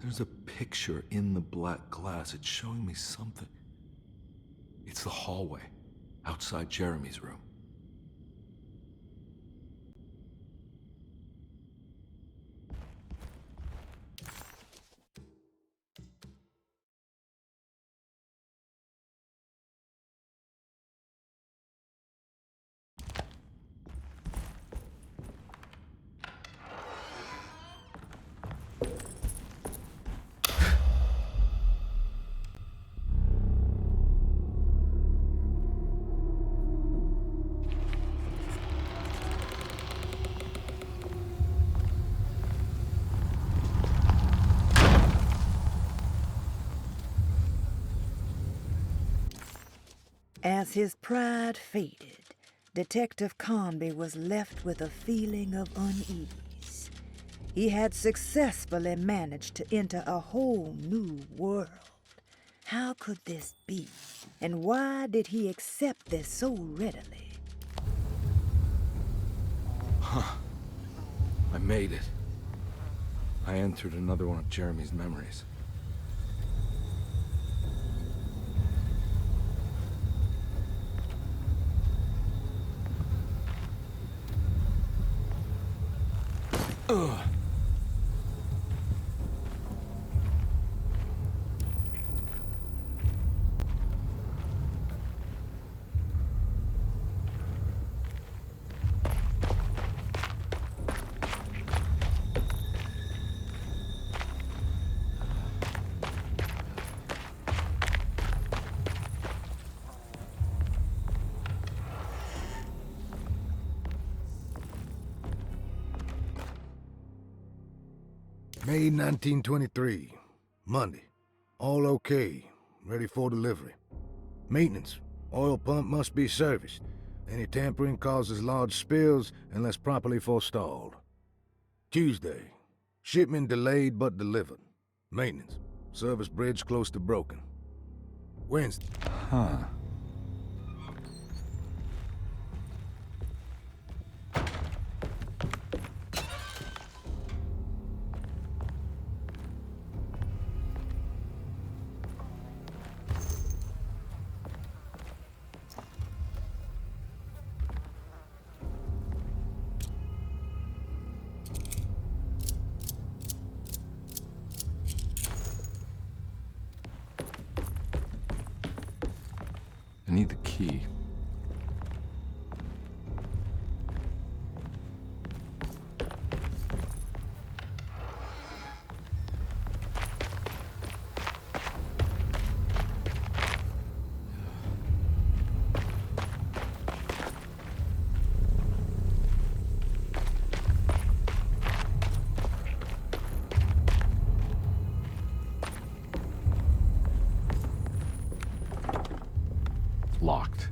There's a picture in the black glass. It's showing me something. It's the hallway outside Jeremy's room. As his pride faded, Detective Karnbi was left with a feeling of unease. He had successfully managed to enter a whole new world. How could this be? And why did he accept this so readily? Huh. I made it. I entered another one of Jeremy's memories. Ugh. May 1923. Monday. All okay. Ready for delivery. Maintenance. Oil pump must be serviced. Any tampering causes large spills unless properly forestalled. Tuesday. Shipment delayed but delivered. Maintenance. Service bridge close to broken. Wednesday. Huh. I need the key. Locked.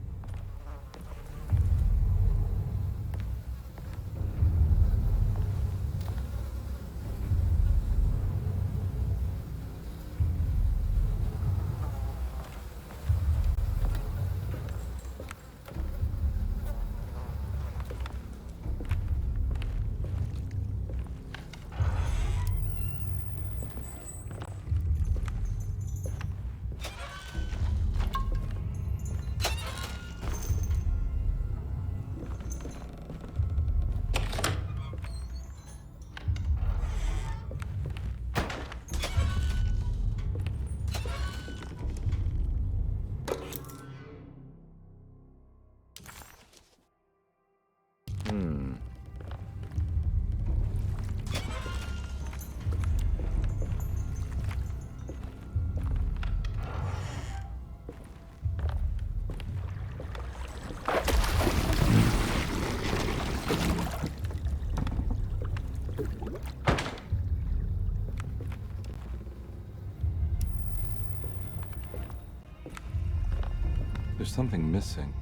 There's something missing.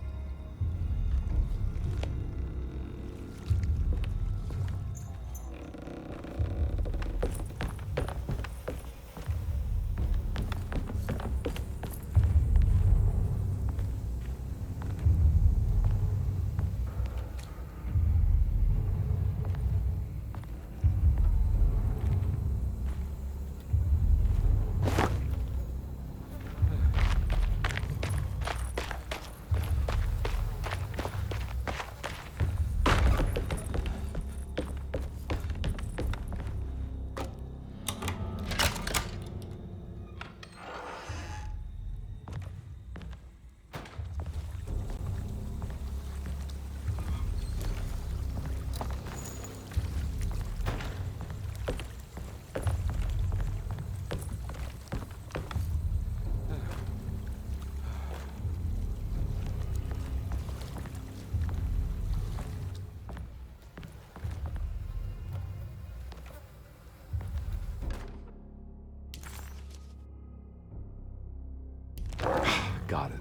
Got it.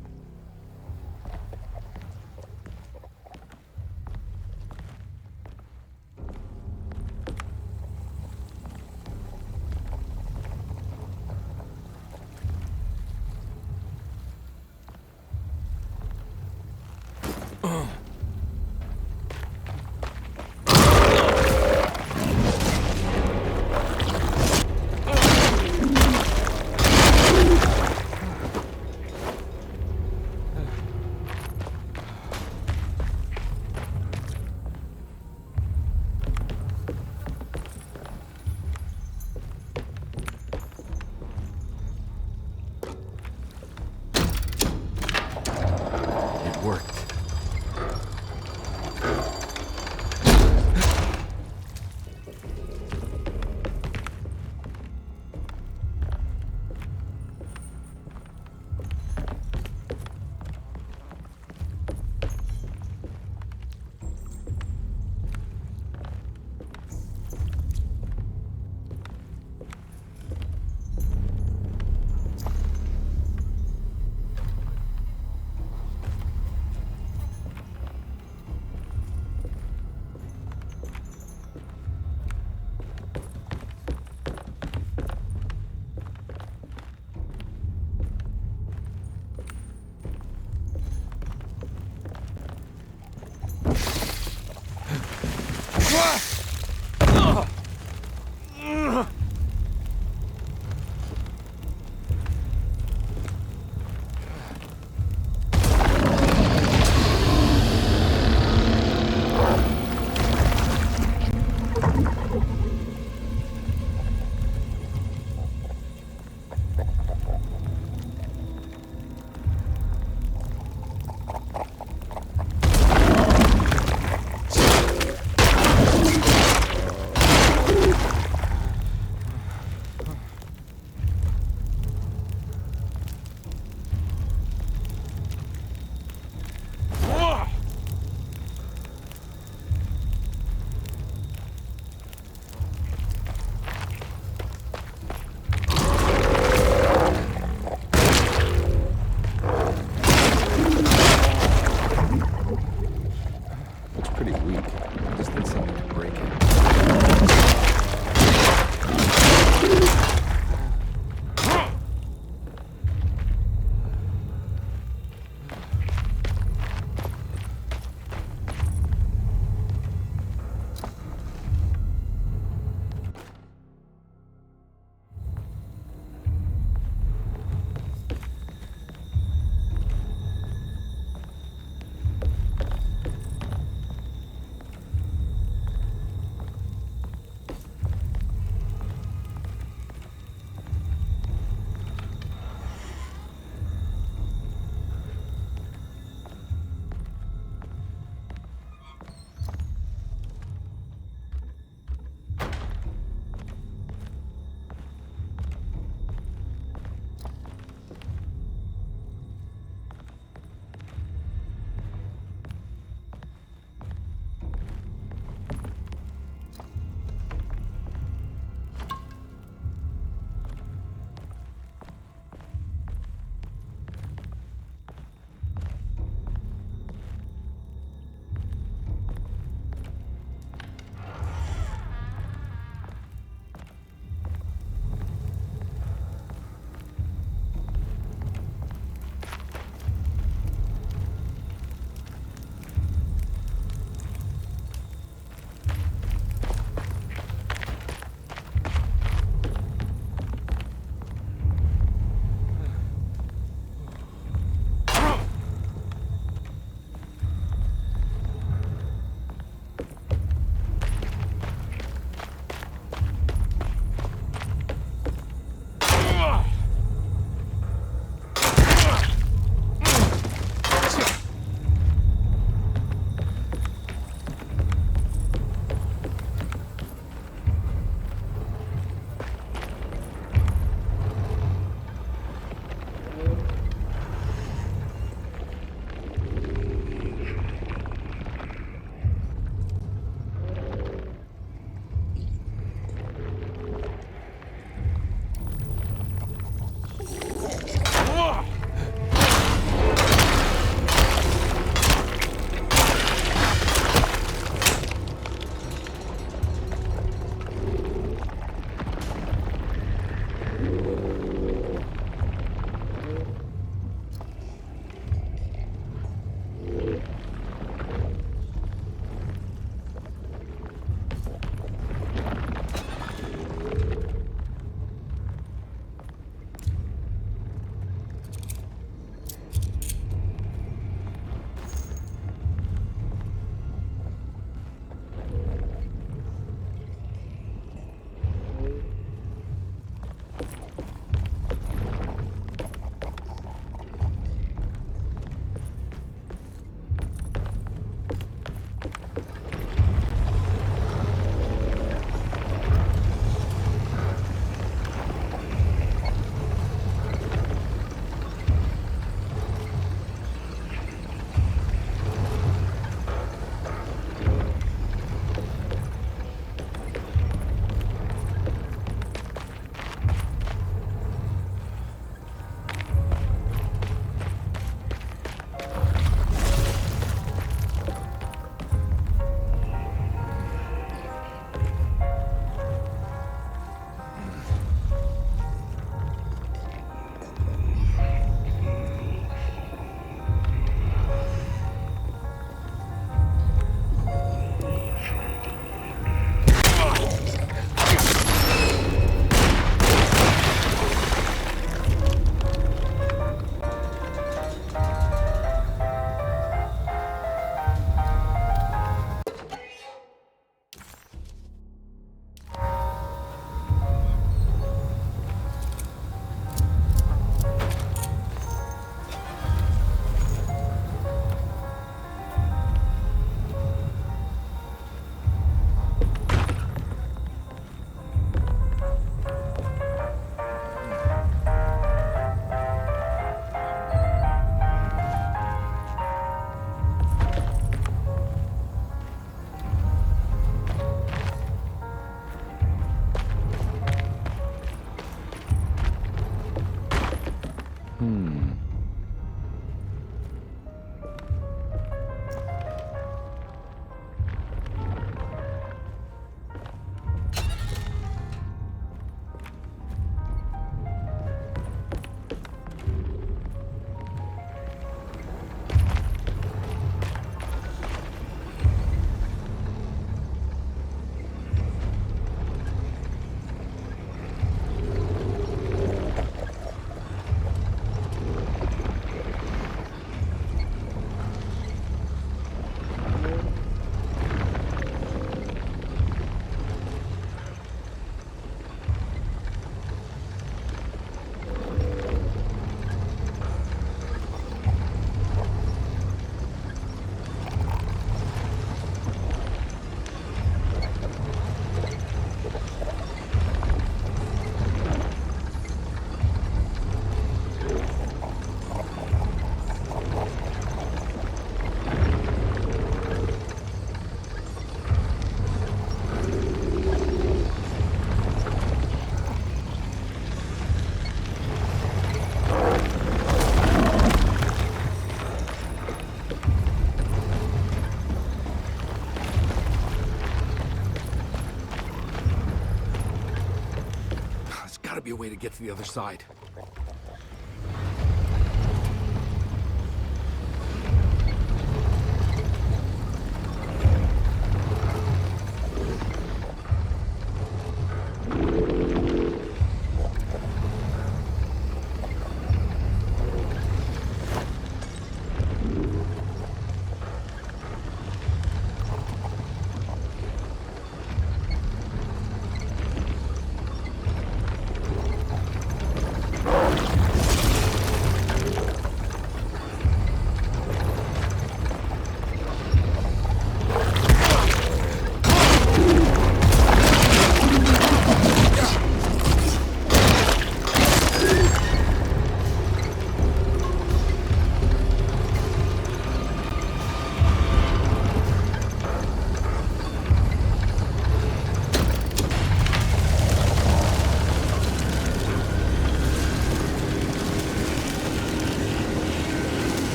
Gotta be a way to get to the other side.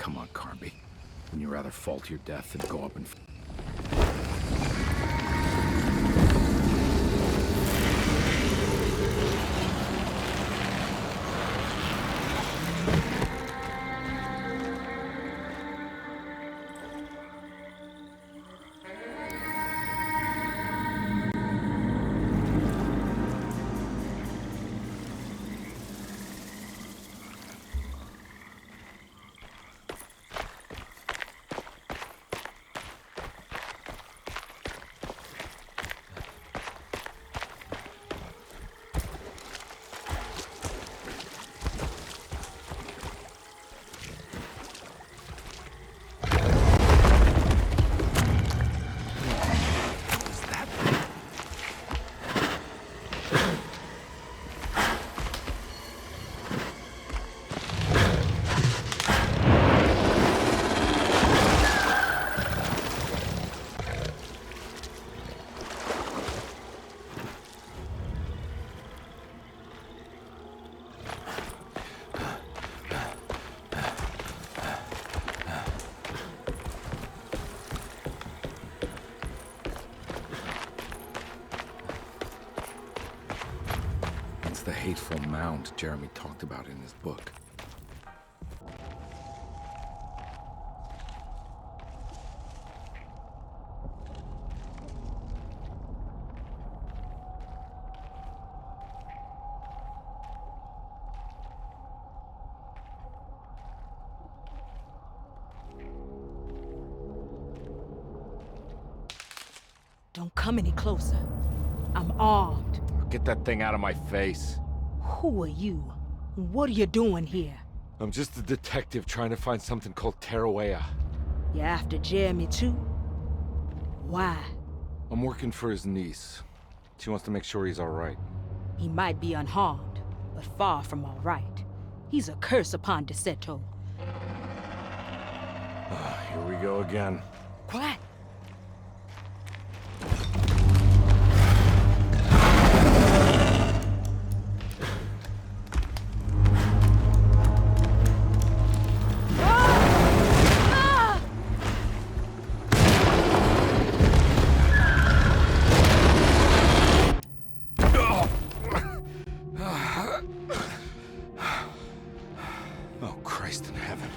Come on, Karnbi. Wouldn't you rather fall to your death than go up and... It's the hateful mound Jeremy talked about in his book. Don't come any closer. I'm armed. Get that thing out of my face. Who are you? What are you doing here? I'm just a detective trying to find something called Teruea. You after Jeremy too? Why? I'm working for his niece. She wants to make sure he's all right. He might be unharmed, but far from all right. He's a curse upon Dersето. Here we go again. Quiet. Oh, Christ in heaven.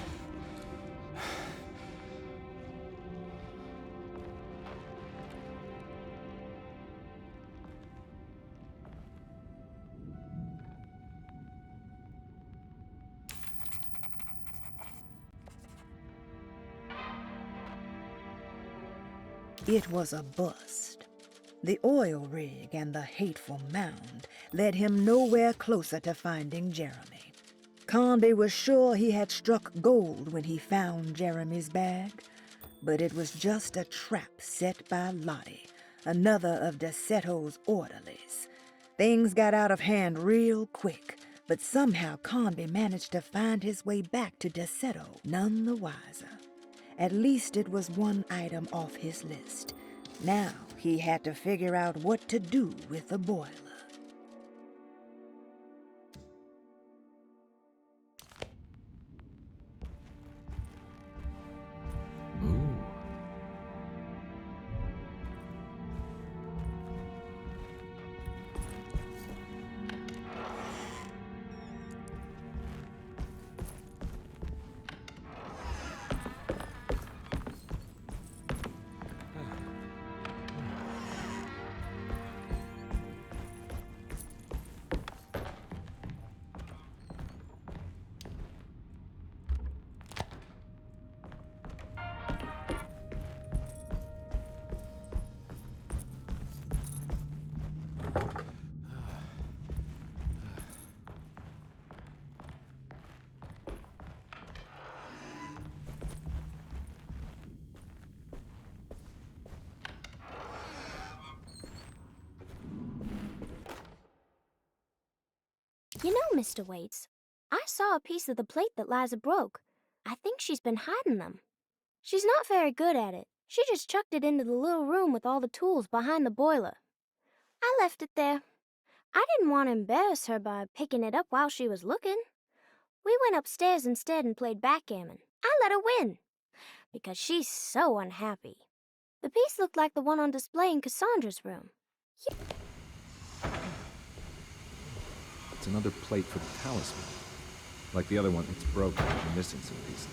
It was a bust. The oil rig and the hateful mound led him nowhere closer to finding Jeremy. Karnbi was sure he had struck gold when he found Jeremy's bag, but it was just a trap set by Lottie, another of Derseto's orderlies. Things got out of hand real quick, but somehow Karnbi managed to find his way back to Derseto none the wiser. At least it was one item off his list. Now he had to figure out what to do with the boiler. You know, Mr. Waits, I saw a piece of the plate that Liza broke. I think she's been hiding them. She's not very good at it. She just chucked it into the little room with all the tools behind the boiler. I left it there. I didn't want to embarrass her by picking it up while she was looking. We went upstairs instead and played backgammon. I let her win, because she's so unhappy. The piece looked like the one on display in Cassandra's room. It's another plate for the talisman. Like the other one, it's broken and missing some pieces.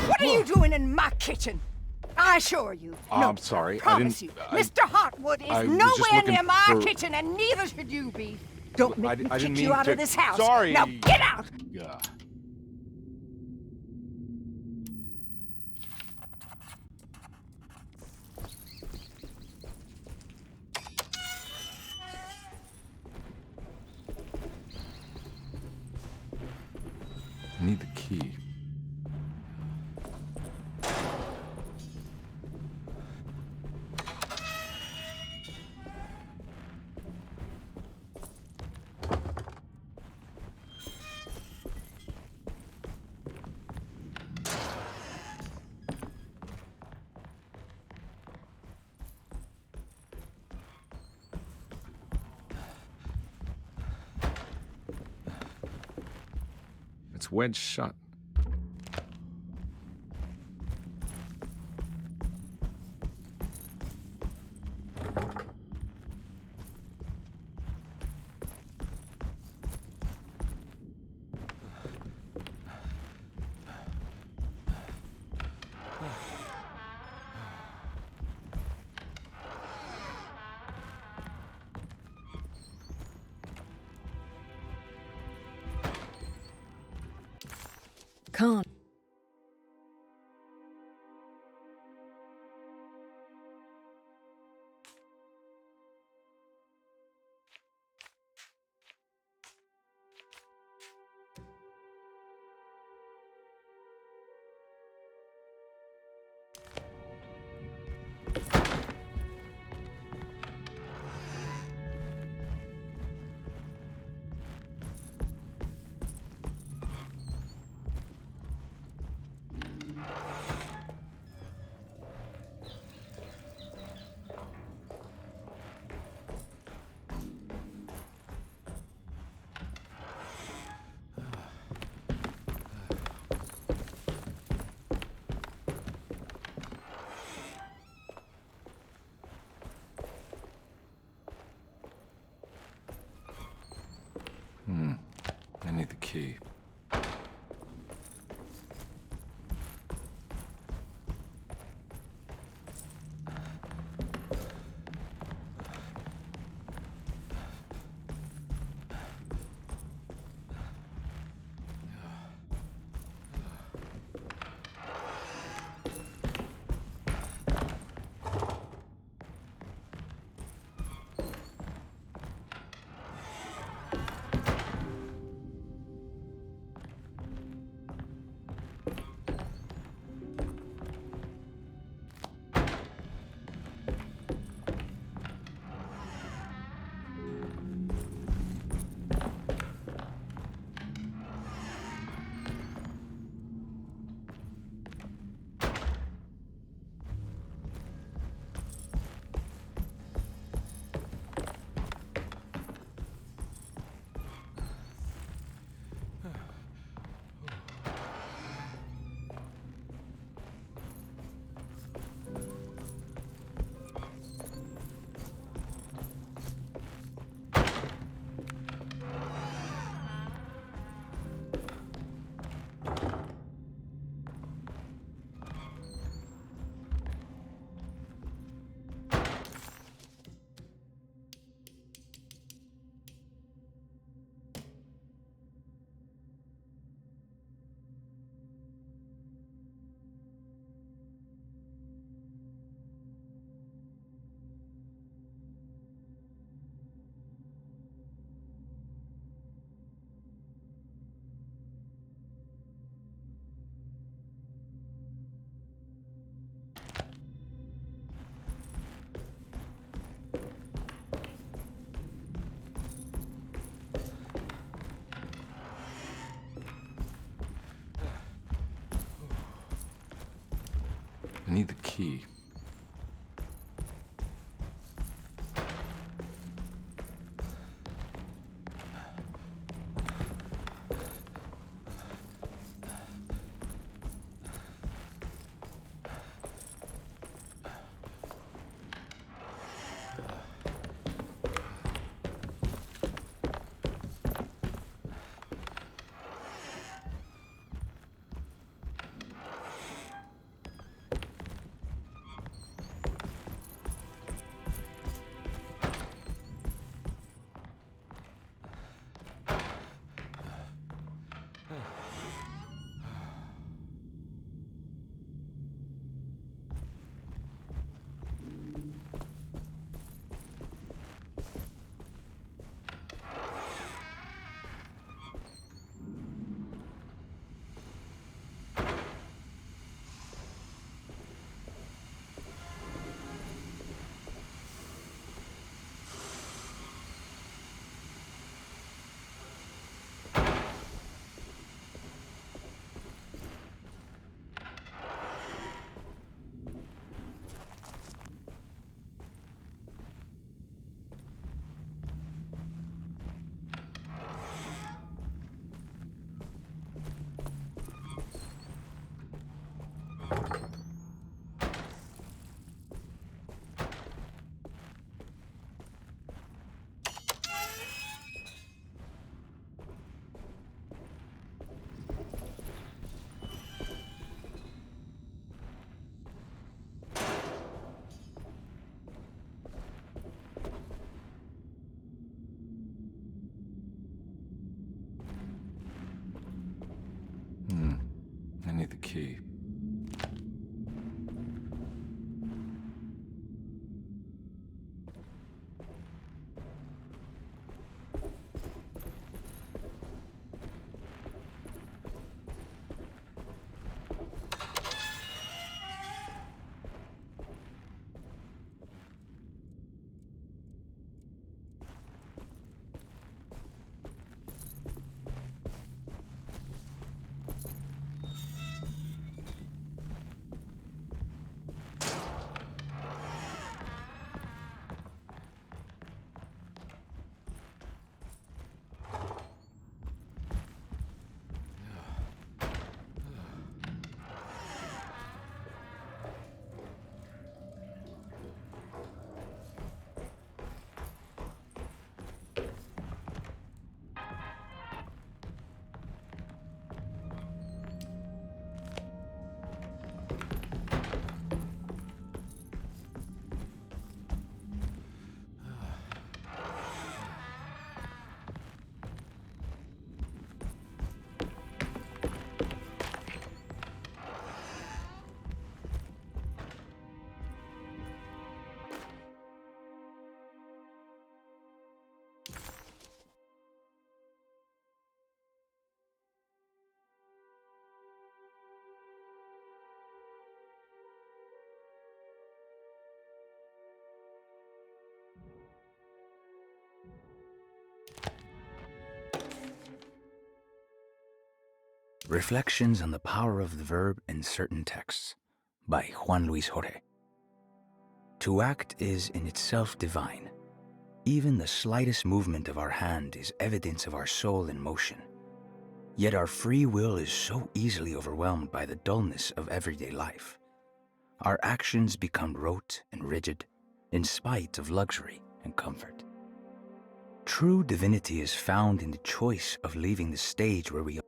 What are you doing in my kitchen? I assure you. No, I'm sorry. I promise you. Mr. Hартвуд is nowhere near my kitchen, and neither should you be. Don't make me kick you out of this house. Sorry. Now get out! Yeah. I need the key. It's wedged shut. Can't. I need the key. I need the key. need the key. Reflections on the Power of the Verb in Certain Texts by Juan Luis Jorge. To act is in itself divine. Even the slightest movement of our hand is evidence of our soul in motion. Yet our free will is so easily overwhelmed by the dullness of everyday life. Our actions become rote and rigid, in spite of luxury and comfort. True divinity is found in the choice of leaving the stage where we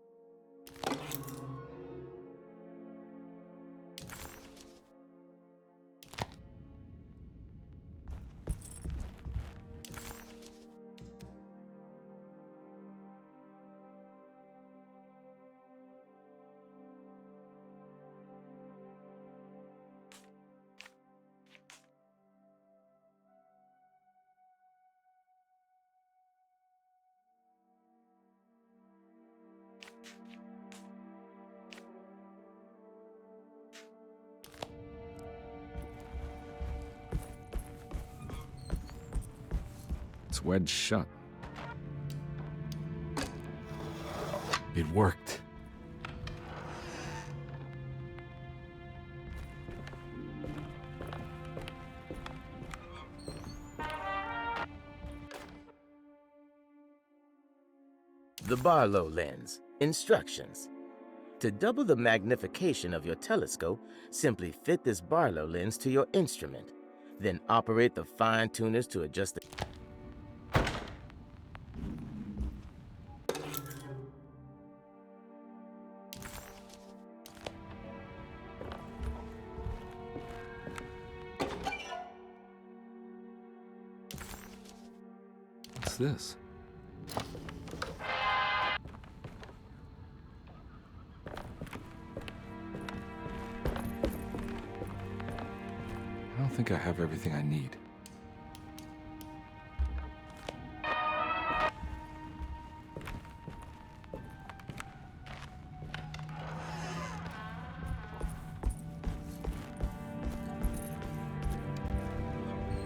It's wedged shut. It worked. The Barlow lens. Instructions. To double the magnification of your telescope, simply fit this Barlow lens to your instrument. Then operate the fine tuners to adjust the... What's this? I don't think I have everything I need.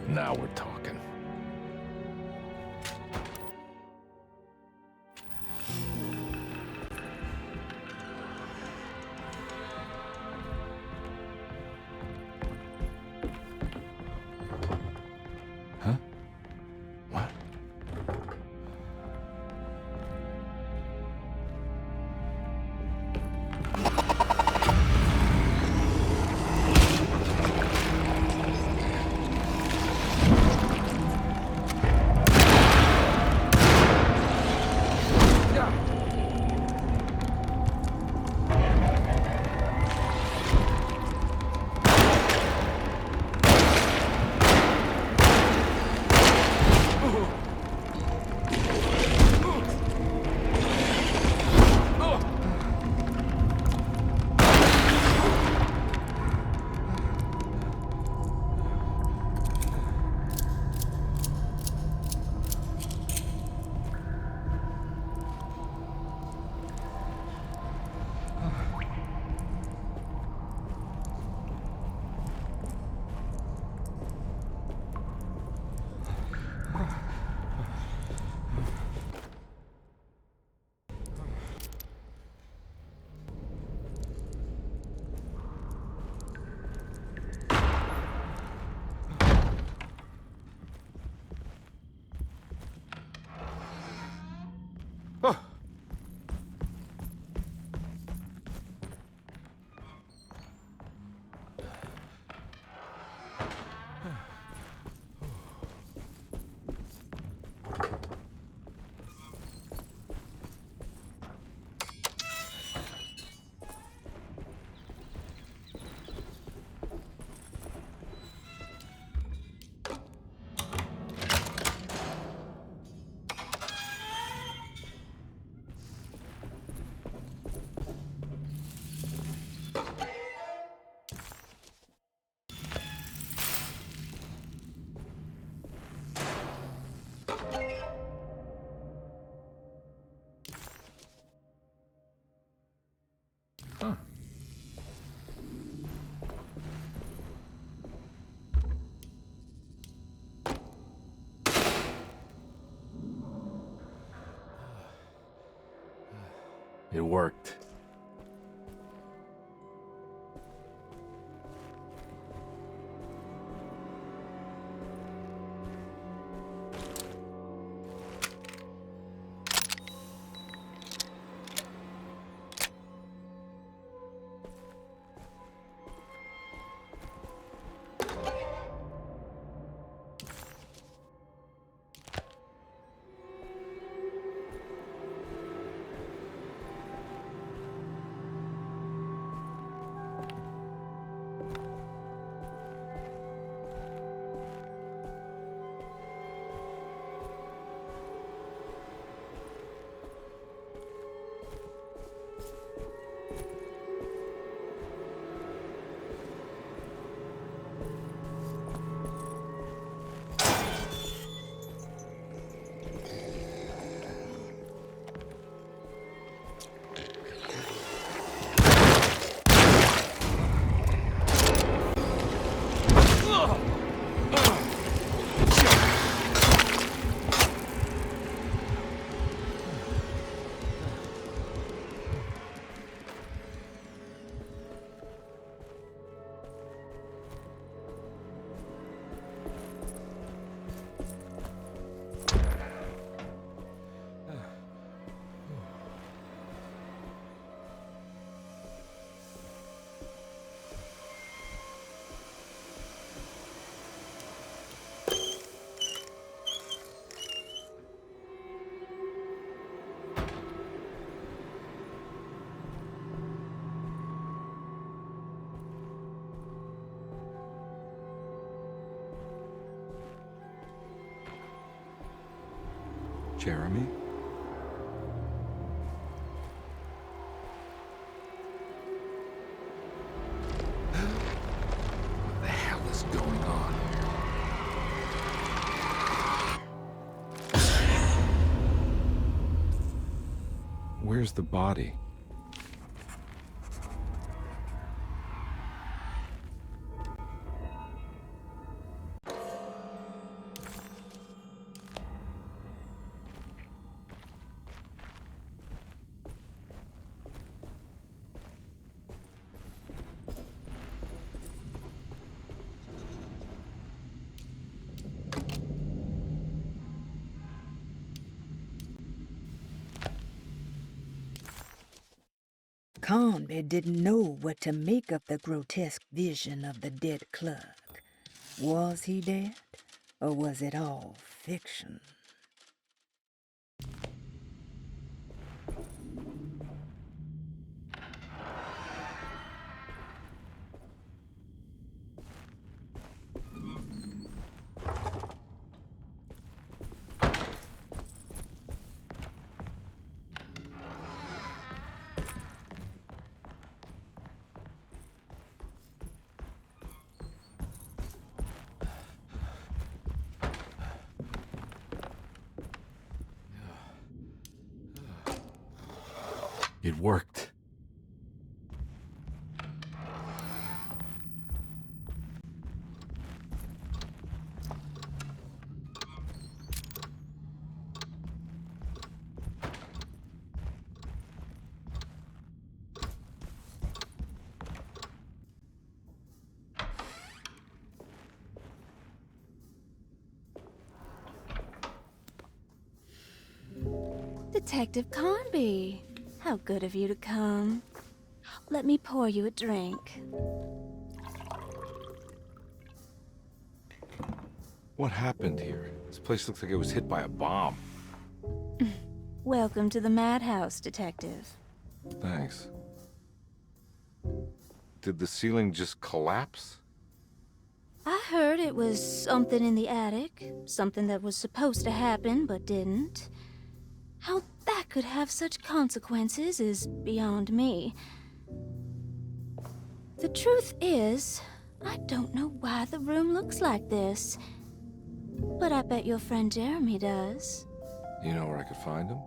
Now we're talking. Huh? What? It worked. Jeremy? What the hell is going on? Where's the body? Karnbi didn't know what to make of the grotesque vision of the dead clerk. Was he dead, or was it all fiction? It worked. Detective Karnbi, how good of you to come. Let me pour you a drink. What happened here? This place looks like it was hit by a bomb. Welcome to the madhouse, Detective. Thanks. Did the ceiling just collapse? I heard it was something in the attic, something that was supposed to happen but didn't. How that could have such consequences is beyond me. The truth is, I don't know why the room looks like this. But I bet your friend Jeremy does. You know where I could find him?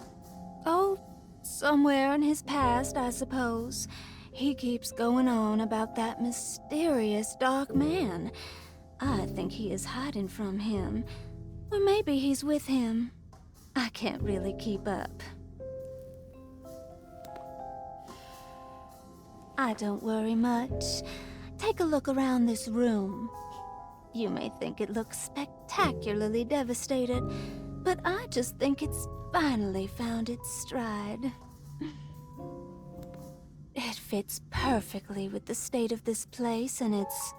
Oh, somewhere in his past, I suppose. He keeps going on about that mysterious dark man. I think he is hiding from him. Or maybe he's with him. I can't really keep up. I don't worry much. Take a look around this room. You may think it looks spectacularly devastated, but I just think it's finally found its stride. It fits perfectly with the state of this place and its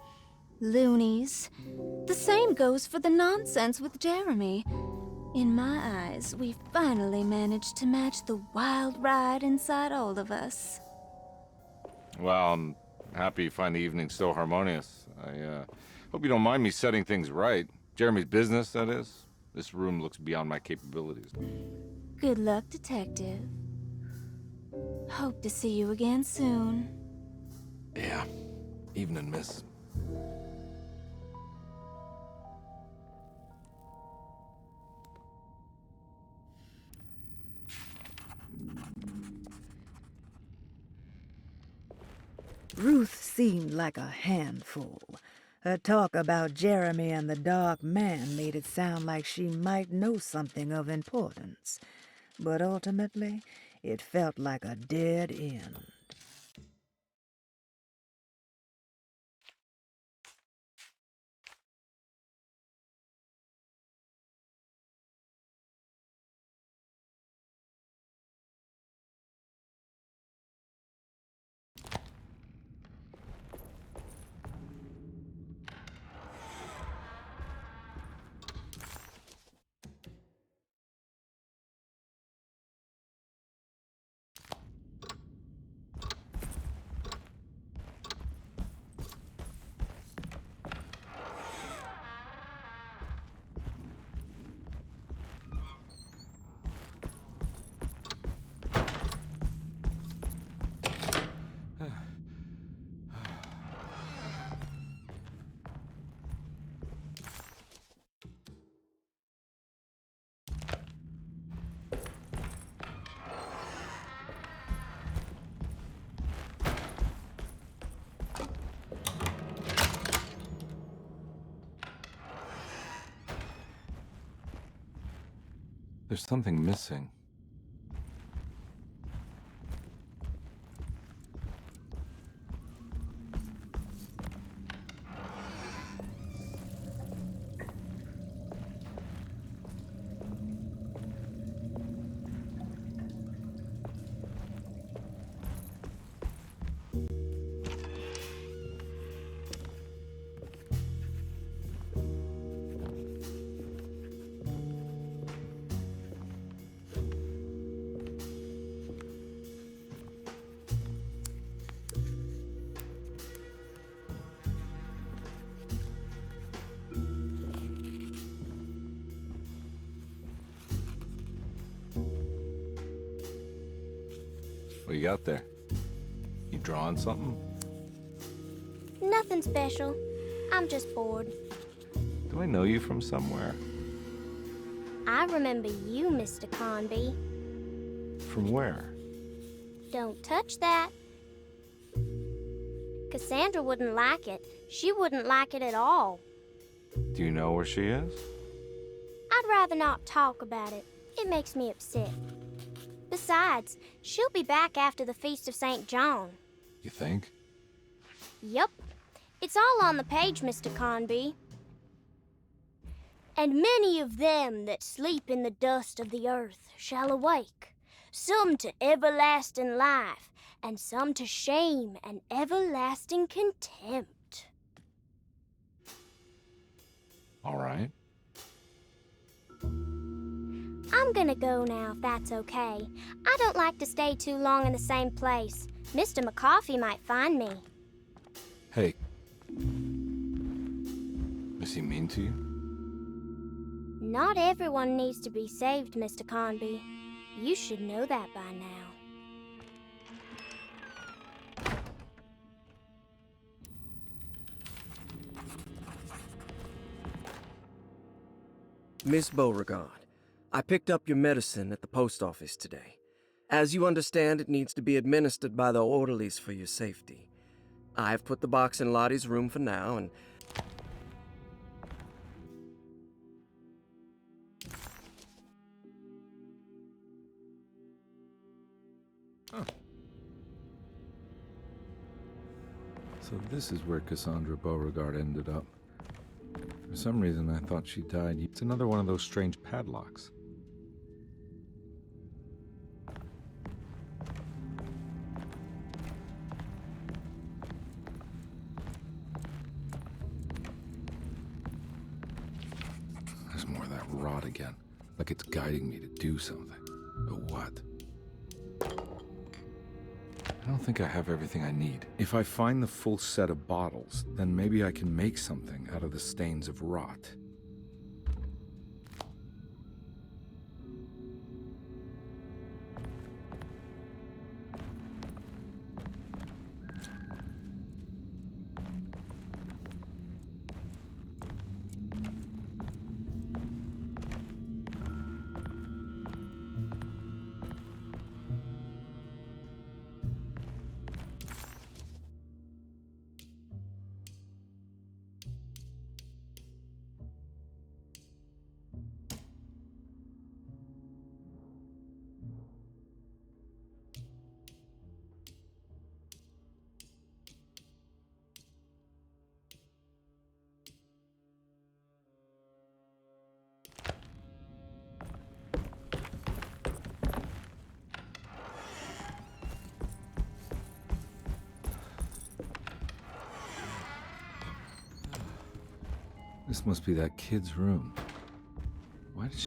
loonies. The same goes for the nonsense with Jeremy. In my eyes, we finally managed to match the wild ride inside all of us. Well, I'm happy you find the evening so harmonious. I hope you don't mind me setting things right. Jeremy's business, that is. This room looks beyond my capabilities. Good luck, Detective. Hope to see you again soon. Yeah. Evening, miss. Ruth seemed like a handful. Her talk about Jeremy and the Dark Man made it sound like she might know something of importance. But ultimately, it felt like a dead end. There's something missing. What you got there? You drawing something? Nothing special. I'm just bored. Do I know you from somewhere? I remember you, Mr. Karnbi. From where? Don't touch that. Cassandra wouldn't like it. She wouldn't like it at all. Do you know where she is? I'd rather not talk about it. It makes me upset. Besides, she'll be back after the Feast of St. John. You think? Yup. It's all on the page, Mr. Karnbi. And many of them that sleep in the dust of the earth shall awake, some to everlasting life, and some to shame and everlasting contempt. All right. I'm gonna go now, if that's okay. I don't like to stay too long in the same place. Mr. McCoffey might find me. Hey. Is he mean to you? Not everyone needs to be saved, Mr. Karnbi. You should know that by now. Miss Beauregard, I picked up your medicine at the post office today. As you understand, it needs to be administered by the orderlies for your safety. I've put the box in Lottie's room for now, and... So this is where Cassandra Beauregard ended up. For some reason, I thought she died. It's another one of those strange padlocks. There's more of that rot again. Like it's guiding me to do something. But what? I don't think I have everything I need. If I find the full set of bottles, then maybe I can make something out of the stains of rot. This must be that kid's room. Why did she...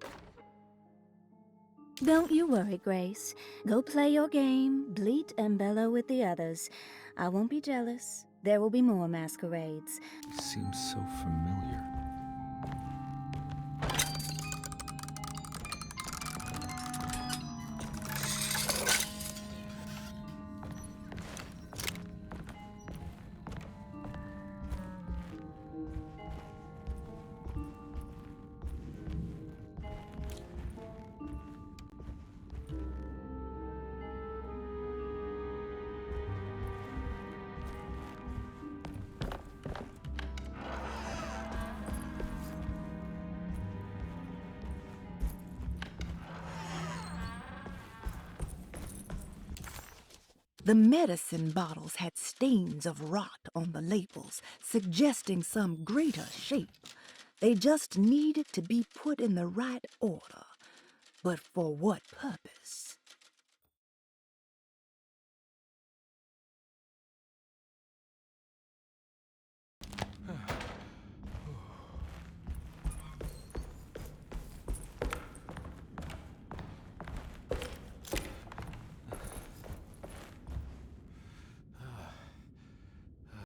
Don't you worry, Grace. Go play your game, bleat and bellow with the others. I won't be jealous. There will be more masquerades. It seems so familiar. The medicine bottles had stains of rot on the labels, suggesting some greater shape. They just needed to be put in the right order. But for what purpose?